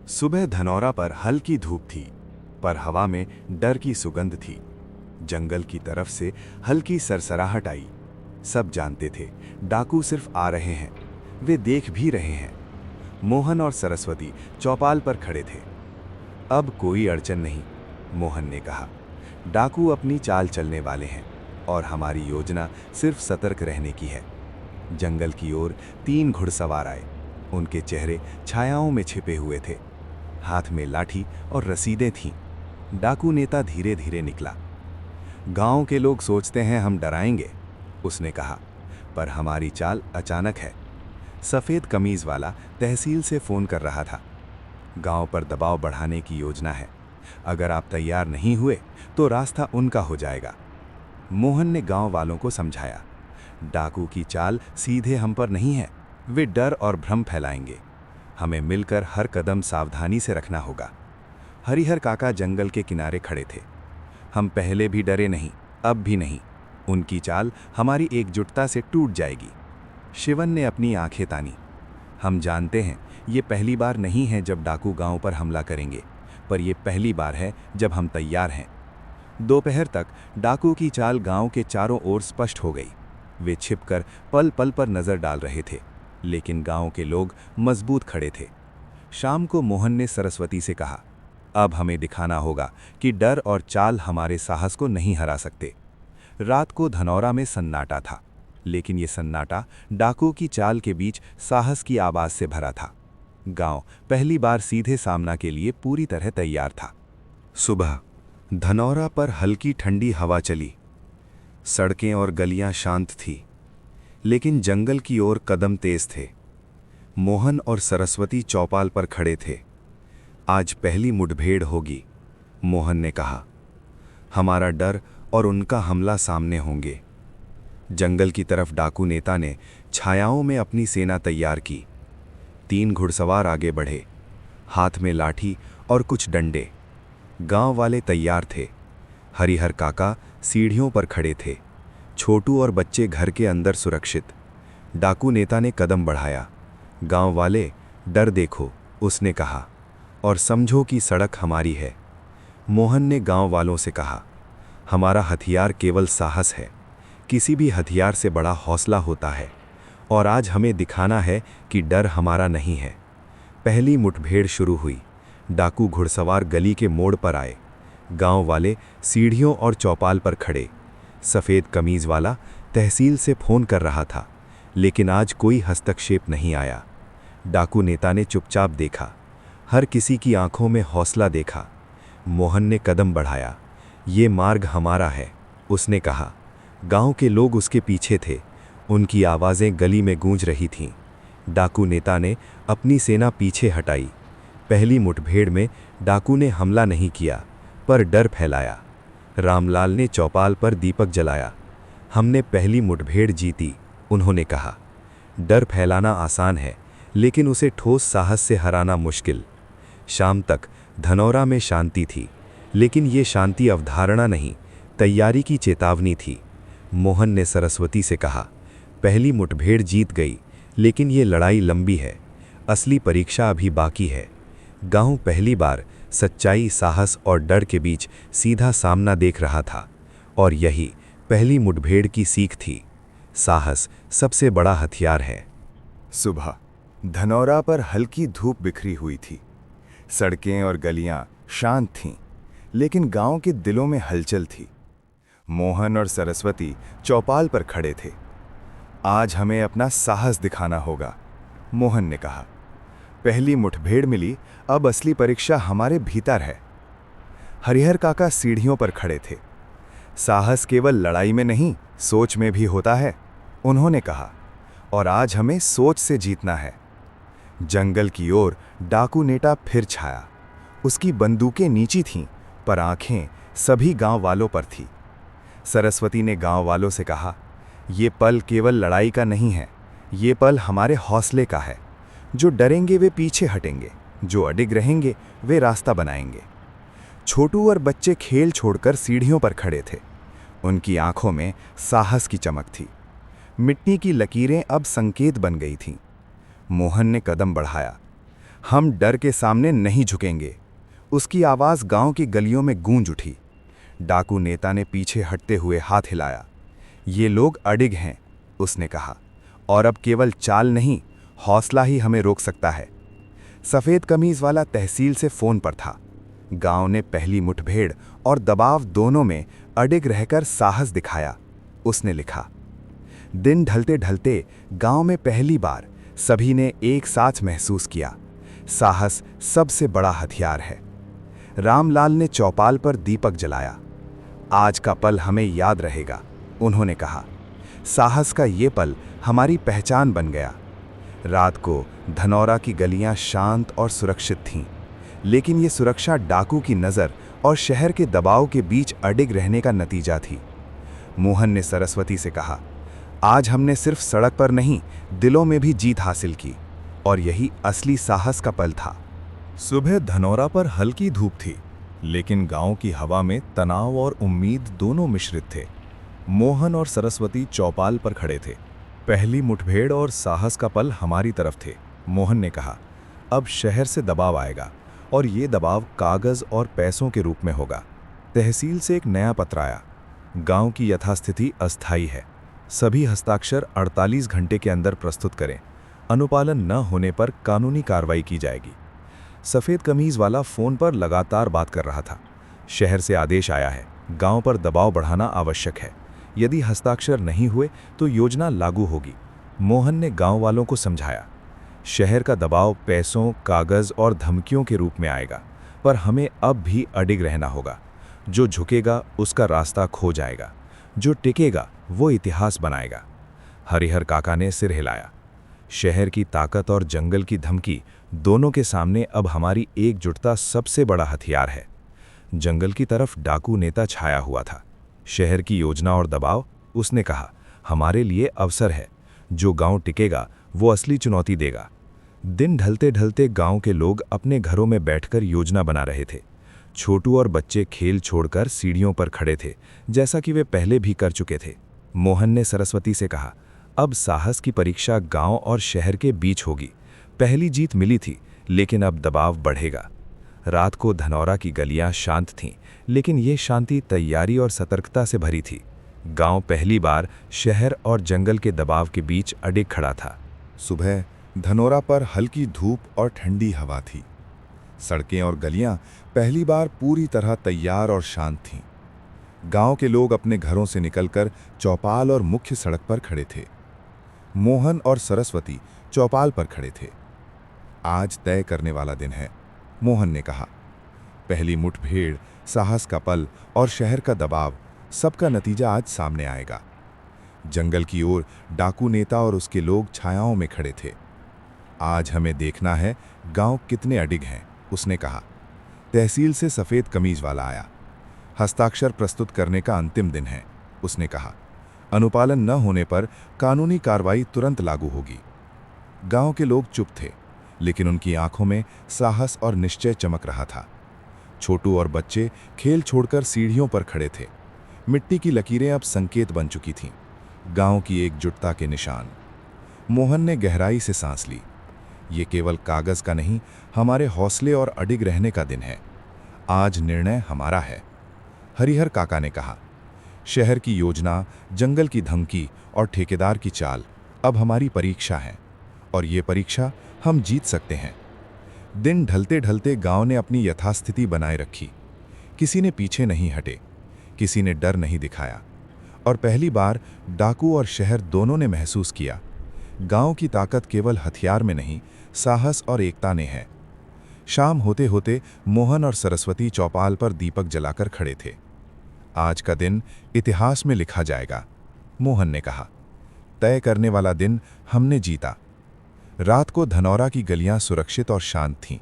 सुबह धनौरा पर हल्की धूप थी, पर हवा में डर की सुगंध थी। जंगल की तरफ से हल्की सरसराहट आई। सब जानते थे, डाकू सिर्फ आ रहे हैं, वे देख भी रहे हैं। मोहन और सरस्वती चौपाल पर खड़े थे। अब कोई अड़चन नहीं, मोहन ने कहा। डाकू अपनी चाल चलने वाले हैं और हमारी योजना सिर्फ सतर्क रहने की है। जंगल की ओर 3 घुड़सवार आए। उनके चेहरे छायाओं में छिपे हुए थे। हाथ में लाठी और रसीदें थीं। डाकू नेता धीरे धीरे निकला। गांव के लोग सोचते हैं हम डराएंगे, उसने कहा, पर हमारी चाल अचानक है। सफ़ेद कमीज वाला तहसील से फ़ोन कर रहा था। गांव पर दबाव बढ़ाने की योजना है। अगर आप तैयार नहीं हुए तो रास्ता उनका हो जाएगा। मोहन ने गांव वालों को समझाया, डाकू की चाल सीधे हम पर नहीं है, वे डर और भ्रम फैलाएंगे। हमें मिलकर हर कदम सावधानी से रखना होगा। हरिहर काका जंगल के किनारे खड़े थे। हम पहले भी डरे नहीं, अब भी नहीं। उनकी चाल हमारी एकजुटता से टूट जाएगी। शिवन ने अपनी आंखें तानी। हम जानते हैं, ये पहली बार नहीं है जब डाकू गांव पर हमला करेंगे, पर यह पहली बार है जब हम तैयार हैं। दोपहर तक डाकू की चाल गांव के चारों ओर स्पष्ट हो गई। वे छिपकर पल पल पर नजर डाल रहे थे, लेकिन गांव के लोग मजबूत खड़े थे। शाम को मोहन ने सरस्वती से कहा, अब हमें दिखाना होगा कि डर और चाल हमारे साहस को नहीं हरा सकते। रात को धनौरा में सन्नाटा था, लेकिन ये सन्नाटा डाकू की चाल के बीच साहस की आवाज से भरा था। गांव पहली बार सीधे सामना के लिए पूरी तरह तैयार था। सुबह धनौरा पर हल्की ठंडी हवा चली। सड़कें और गलियां शांत थी, लेकिन जंगल की ओर कदम तेज थे। मोहन और सरस्वती चौपाल पर खड़े थे। आज पहली मुठभेड़ होगी, मोहन ने कहा। हमारा डर और उनका हमला सामने होंगे। जंगल की तरफ डाकू नेता ने छायाओं में अपनी सेना तैयार की। 3 घुड़सवार आगे बढ़े, हाथ में लाठी और कुछ डंडे। गांव वाले तैयार थे। हरिहर काका सीढ़ियों पर खड़े थे। छोटू और बच्चे घर के अंदर सुरक्षित। डाकू नेता ने कदम बढ़ाया। गांव वाले, डर देखो, उसने कहा, और समझो कि सड़क हमारी है। मोहन ने गांव वालों से कहा, हमारा हथियार केवल साहस है। किसी भी हथियार से बड़ा हौसला होता है, और आज हमें दिखाना है कि डर हमारा नहीं है। पहली मुठभेड़ शुरू हुई। डाकू घुड़सवार गली के मोड़ पर आए। गांव वाले सीढ़ियों और चौपाल पर खड़े। सफ़ेद कमीज वाला तहसील से फ़ोन कर रहा था, लेकिन आज कोई हस्तक्षेप नहीं आया। डाकू नेता ने चुपचाप देखा। हर किसी की आंखों में हौसला देखा। मोहन ने कदम बढ़ाया। ये मार्ग हमारा है, उसने कहा। गांव के लोग उसके पीछे थे। उनकी आवाज़ें गली में गूंज रही थीं। डाकू नेता ने अपनी सेना पीछे हटाई। पहली मुठभेड़ में डाकू ने हमला नहीं किया, पर डर फैलाया। रामलाल ने चौपाल पर दीपक जलाया। हमने पहली मुठभेड़ जीती, उन्होंने कहा। डर फैलाना आसान है, लेकिन उसे ठोस साहस से हराना मुश्किल। शाम तक धनौरा में शांति थी, लेकिन ये शांति अवधारणा नहीं, तैयारी की चेतावनी थी। मोहन ने सरस्वती से कहा, पहली मुठभेड़ जीत गई, लेकिन ये लड़ाई लंबी है। असली परीक्षा अभी बाकी है। गांव पहली बार सच्चाई, साहस और डर के बीच सीधा सामना देख रहा था, और यही पहली मुठभेड़ की सीख थी। साहस सबसे बड़ा हथियार है। सुबह धनौरा पर हल्की धूप बिखरी हुई थी। सड़कें और गलियां शांत थीं, लेकिन गांव के दिलों में हलचल थी। मोहन और सरस्वती चौपाल पर खड़े थे। आज हमें अपना साहस दिखाना होगा, मोहन ने कहा। पहली मुठभेड़ मिली, अब असली परीक्षा हमारे भीतर है। हरिहर काका सीढ़ियों पर खड़े थे। साहस केवल लड़ाई में नहीं, सोच में भी होता है, उन्होंने कहा, और आज हमें सोच से जीतना है। जंगल की ओर डाकू नेता फिर छाया। उसकी बंदूकें नीची थीं, पर आंखें सभी गांव वालों पर थी। सरस्वती ने गांव वालों से कहा, ये पल केवल लड़ाई का नहीं है, ये पल हमारे हौसले का है। जो डरेंगे वे पीछे हटेंगे, जो अडिग रहेंगे वे रास्ता बनाएंगे। छोटू और बच्चे खेल छोड़कर सीढ़ियों पर खड़े थे। उनकी आंखों में साहस की चमक थी। मिट्टी की लकीरें अब संकेत बन गई थीं। मोहन ने कदम बढ़ाया। हम डर के सामने नहीं झुकेंगे। उसकी आवाज़ गांव की गलियों में गूंज उठी। डाकू नेता ने पीछे हटते हुए हाथ हिलाया। ये लोग अडिग हैं, उसने कहा, और अब केवल चाल नहीं, हौसला ही हमें रोक सकता है। सफ़ेद कमीज वाला तहसील से फ़ोन पर था। गांव ने पहली मुठभेड़ और दबाव दोनों में अडिग रहकर साहस दिखाया, उसने लिखा। दिन ढलते ढलते गांव में पहली बार सभी ने एक साथ महसूस किया, साहस सबसे बड़ा हथियार है। रामलाल ने चौपाल पर दीपक जलाया। आज का पल हमें याद रहेगा, उन्होंने कहा। साहस का ये पल हमारी पहचान बन गया। रात को धनौरा की गलियां शांत और सुरक्षित थीं, लेकिन ये सुरक्षा डाकू की नज़र और शहर के दबाव के बीच अडिग रहने का नतीजा थी। मोहन ने सरस्वती से कहा, आज हमने सिर्फ सड़क पर नहीं, दिलों में भी जीत हासिल की, और यही असली साहस का पल था। सुबह धनौरा पर हल्की धूप थी, लेकिन गांव की हवा में तनाव और उम्मीद दोनों मिश्रित थे। मोहन और सरस्वती चौपाल पर खड़े थे। पहली मुठभेड़ और साहस का पल हमारी तरफ थे, मोहन ने कहा। अब शहर से दबाव आएगा, और ये दबाव कागज और पैसों के रूप में होगा। तहसील से एक नया पत्र आया। गांव की यथास्थिति अस्थायी है। सभी हस्ताक्षर 48 घंटे के अंदर प्रस्तुत करें। अनुपालन न होने पर कानूनी कार्रवाई की जाएगी। सफ़ेद कमीज वाला फ़ोन पर लगातार बात कर रहा था। शहर से आदेश आया है, गांव पर दबाव बढ़ाना आवश्यक है। यदि हस्ताक्षर नहीं हुए तो योजना लागू होगी, मोहन ने गांव वालों को समझाया। शहर का दबाव पैसों, कागज और धमकियों के रूप में आएगा, पर हमें अब भी अडिग रहना होगा। जो झुकेगा उसका रास्ता खो जाएगा, जो टिकेगा वो इतिहास बनाएगा। हरिहर काका ने सिर हिलाया। शहर की ताकत और जंगल की धमकी दोनों के सामने अब हमारी एकजुटता सबसे बड़ा हथियार है। जंगल की तरफ डाकू नेता छाया हुआ था। शहर की योजना और दबाव, उसने कहा, हमारे लिए अवसर है। जो गांव टिकेगा वो असली चुनौती देगा। दिन ढलते ढलते गांव के लोग अपने घरों में बैठकर योजना बना रहे थे। छोटू और बच्चे खेल छोड़कर सीढ़ियों पर खड़े थे, जैसा कि वे पहले भी कर चुके थे। मोहन ने सरस्वती से कहा, अब साहस की परीक्षा गांव और शहर के बीच होगी। पहली जीत मिली थी, लेकिन अब दबाव बढ़ेगा। रात को धनौरा की गलियां शांत थीं, लेकिन ये शांति तैयारी और सतर्कता से भरी थी। गांव पहली बार शहर और जंगल के दबाव के बीच अडिग खड़ा था। सुबह धनौरा पर हल्की धूप और ठंडी हवा थी। सड़कें और गलियां पहली बार पूरी तरह तैयार और शांत थीं। गांव के लोग अपने घरों से निकलकर चौपाल और मुख्य सड़क पर खड़े थे। मोहन और सरस्वती चौपाल पर खड़े थे। आज तय करने वाला दिन है, मोहन ने कहा। पहली मुठभेड़, साहस का पल और शहर का दबाव, सबका नतीजा आज सामने आएगा। जंगल की ओर डाकू नेता और उसके लोग छायाओं में खड़े थे। आज हमें देखना है गांव कितने अडिग हैं, उसने कहा। तहसील से सफ़ेद कमीज वाला आया। हस्ताक्षर प्रस्तुत करने का अंतिम दिन है, उसने कहा। अनुपालन न होने पर कानूनी कार्रवाई तुरंत लागू होगी। गांव के लोग चुप थे, लेकिन उनकी आंखों में साहस और निश्चय चमक रहा था। छोटू और बच्चे खेल छोड़कर सीढ़ियों पर खड़े थे। मिट्टी की लकीरें अब संकेत बन चुकी थीं, गांव की एकजुटता के निशान। मोहन ने गहराई से सांस ली। ये केवल कागज का नहीं, हमारे हौसले और अडिग रहने का दिन है। आज निर्णय हमारा है। हरिहर काका ने कहा, शहर की योजना, जंगल की धमकी और ठेकेदार की चाल अब हमारी परीक्षा है, और ये परीक्षा हम जीत सकते हैं। दिन ढलते ढलते गांव ने अपनी यथास्थिति बनाए रखी। किसी ने पीछे नहीं हटे, किसी ने डर नहीं दिखाया, और पहली बार डाकू और शहर दोनों ने महसूस किया, गांव की ताकत केवल हथियार में नहीं, साहस और एकता ने है। शाम होते होते मोहन और सरस्वती चौपाल पर दीपक जलाकर खड़े थे। आज का दिन इतिहास में लिखा जाएगा, मोहन ने कहा। तय करने वाला दिन हमने जीता। रात को धनौरा की गलियां सुरक्षित और शांत थीं।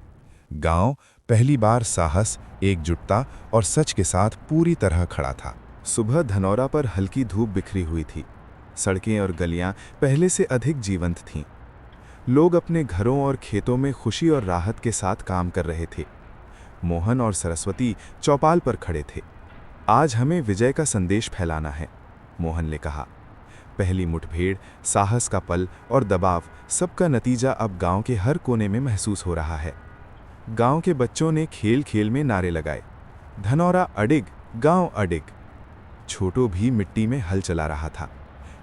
गांव पहली बार साहस, एकजुटता और सच के साथ पूरी तरह खड़ा था। सुबह धनौरा पर हल्की धूप बिखरी हुई थी। सड़कें और गलियां पहले से अधिक जीवंत थीं। लोग अपने घरों और खेतों में खुशी और राहत के साथ काम कर रहे थे। मोहन और सरस्वती चौपाल पर खड़े थे। आज हमें विजय का संदेश फैलाना है, मोहन ने कहा। पहली मुठभेड़, साहस का पल और दबाव, सबका नतीजा अब गांव के हर कोने में महसूस हो रहा है। गांव के बच्चों ने खेल खेल में नारे लगाए, धनौरा अडिग, गांव अडिग। छोटू भी मिट्टी में हल चला रहा था,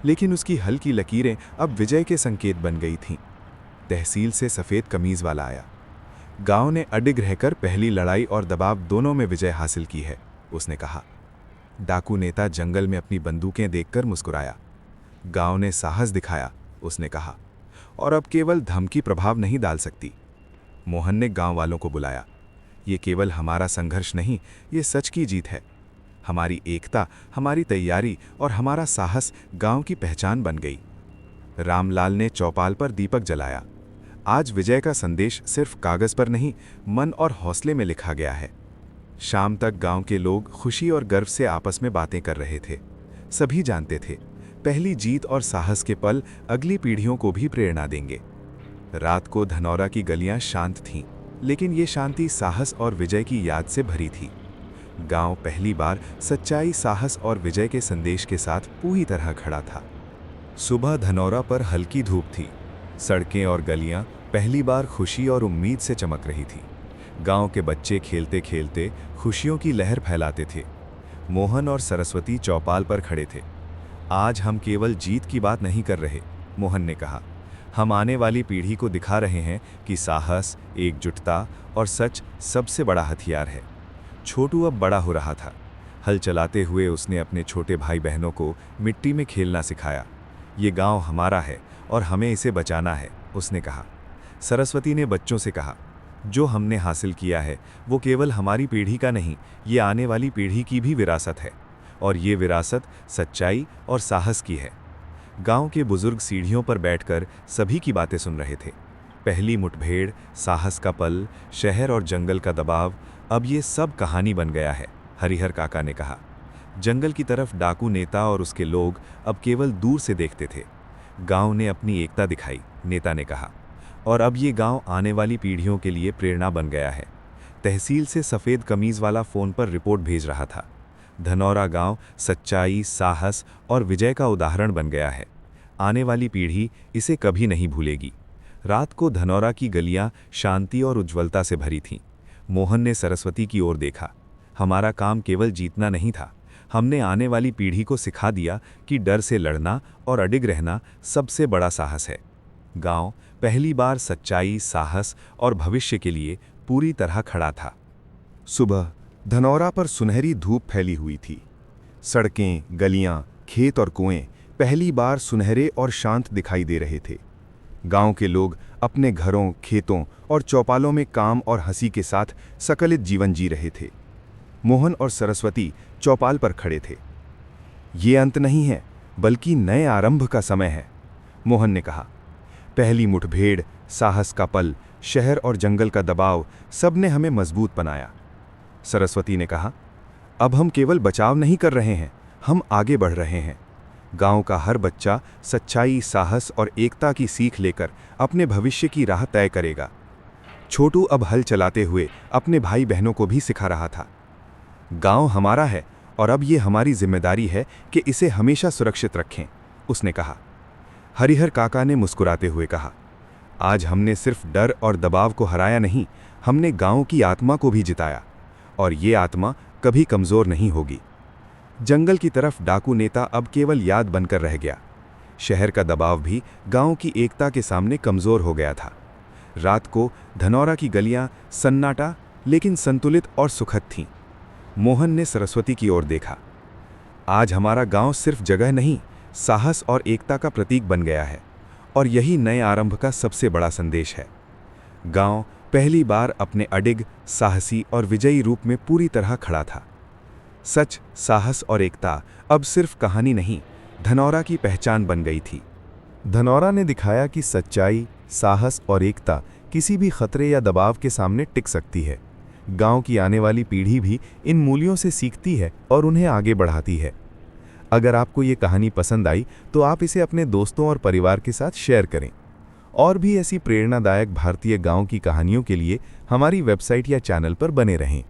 लेकिन उसकी हल्की लकीरें अब विजय के संकेत बन गई थीं। तहसील से सफ़ेद कमीज वाला आया। गांव ने अडिग रहकर पहली लड़ाई और दबाव दोनों में विजय हासिल की है, उसने कहा। डाकू नेता जंगल में अपनी बंदूकें देखकर मुस्कुराया। गांव ने साहस दिखाया, उसने कहा, और अब केवल धमकी प्रभाव नहीं डाल सकती। मोहन ने गांव वालों को बुलाया। ये केवल हमारा संघर्ष नहीं, ये सच की जीत है। हमारी एकता, हमारी तैयारी और हमारा साहस गांव की पहचान बन गई। रामलाल ने चौपाल पर दीपक जलाया। आज विजय का संदेश सिर्फ कागज पर नहीं, मन और हौसले में लिखा गया है। शाम तक गांव के लोग खुशी और गर्व से आपस में बातें कर रहे थे। सभी जानते थे, पहली जीत और साहस के पल अगली पीढ़ियों को भी प्रेरणा देंगे। रात को धनौरा की गलियां शांत थीं, लेकिन ये शांति साहस और विजय की याद से भरी थी। गांव पहली बार सच्चाई, साहस और विजय के संदेश के साथ पूरी तरह खड़ा था। सुबह धनौरा पर हल्की धूप थी। सड़कें और गलियां पहली बार खुशी और उम्मीद से चमक रही थी। गांव के बच्चे खेलते खेलते खुशियों की लहर फैलाते थे। मोहन और सरस्वती चौपाल पर खड़े थे। आज हम केवल जीत की बात नहीं कर रहे, मोहन ने कहा। हम आने वाली पीढ़ी को दिखा रहे हैं कि साहस, एकजुटता और सच सबसे बड़ा हथियार है। छोटू अब बड़ा हो रहा था। हल चलाते हुए उसने अपने छोटे भाई बहनों को मिट्टी में खेलना सिखाया। ये गांव हमारा है और हमें इसे बचाना है, उसने कहा। सरस्वती ने बच्चों से कहा, जो हमने हासिल किया है वो केवल हमारी पीढ़ी का नहीं, ये आने वाली पीढ़ी की भी विरासत है, और ये विरासत सच्चाई और साहस की है। गांव के बुजुर्ग सीढ़ियों पर बैठकर सभी की बातें सुन रहे थे। पहली मुठभेड़, साहस का पल, शहर और जंगल का दबाव, अब ये सब कहानी बन गया है, हरिहर काका ने कहा। जंगल की तरफ डाकू नेता और उसके लोग अब केवल दूर से देखते थे। गांव ने अपनी एकता दिखाई, नेता ने कहा, और अब ये गांव आने वाली पीढ़ियों के लिए प्रेरणा बन गया है। तहसील से सफ़ेद कमीज वाला फ़ोन पर रिपोर्ट भेज रहा था। धनौरा गांव सच्चाई, साहस और विजय का उदाहरण बन गया है। आने वाली पीढ़ी इसे कभी नहीं भूलेगी। रात को धनौरा की गलियां शांति और उज्ज्वलता से भरी थीं। मोहन ने सरस्वती की ओर देखा। हमारा काम केवल जीतना नहीं था, हमने आने वाली पीढ़ी को सिखा दिया कि डर से लड़ना और अडिग रहना सबसे बड़ा साहस है। गांव पहली बार सच्चाई, साहस और भविष्य के लिए पूरी तरह खड़ा था। सुबह धनौरा पर सुनहरी धूप फैली हुई थी। सड़कें, गलियां, खेत और कुएं पहली बार सुनहरे और शांत दिखाई दे रहे थे। गांव के लोग अपने घरों, खेतों और चौपालों में काम और हंसी के साथ सकलित जीवन जी रहे थे। मोहन और सरस्वती चौपाल पर खड़े थे। ये अंत नहीं है, बल्कि नए आरंभ का समय है, मोहन ने कहा। पहली मुठभेड़, साहस का पल, शहर और जंगल का दबाव, सब ने हमें मजबूत बनाया। सरस्वती ने कहा, अब हम केवल बचाव नहीं कर रहे हैं, हम आगे बढ़ रहे हैं। गांव का हर बच्चा सच्चाई, साहस और एकता की सीख लेकर अपने भविष्य की राह तय करेगा। छोटू अब हल चलाते हुए अपने भाई बहनों को भी सिखा रहा था। गांव हमारा है और अब ये हमारी जिम्मेदारी है कि इसे हमेशा सुरक्षित रखें, उसने कहा। हरिहर काका ने मुस्कुराते हुए कहा, आज हमने सिर्फ डर और दबाव को हराया नहीं, हमने गांव की आत्मा को भी जिताया, और ये आत्मा कभी कमजोर नहीं होगी। जंगल की तरफ डाकू नेता अब केवल याद बनकर रह गया। शहर का दबाव भी गांव की एकता के सामने कमजोर हो गया था। रात को धनौरा की गलियां सन्नाटा लेकिन संतुलित और सुखद थीं। मोहन ने सरस्वती की ओर देखा। आज हमारा गांव सिर्फ जगह नहीं, साहस और एकता का प्रतीक बन गया है, और यही नए आरंभ का सबसे बड़ा संदेश है। गांव पहली बार अपने अडिग, साहसी और विजयी रूप में पूरी तरह खड़ा था। सच, साहस और एकता अब सिर्फ कहानी नहीं, धनौरा की पहचान बन गई थी। धनौरा ने दिखाया कि सच्चाई, साहस और एकता किसी भी खतरे या दबाव के सामने टिक सकती है। गांव की आने वाली पीढ़ी भी इन मूल्यों से सीखती है और उन्हें आगे बढ़ाती है। अगर आपको ये कहानी पसंद आई तो आप इसे अपने दोस्तों और परिवार के साथ शेयर करें। और भी ऐसी प्रेरणादायक भारतीय गांव की कहानियों के लिए हमारी वेबसाइट या चैनल पर बने रहें।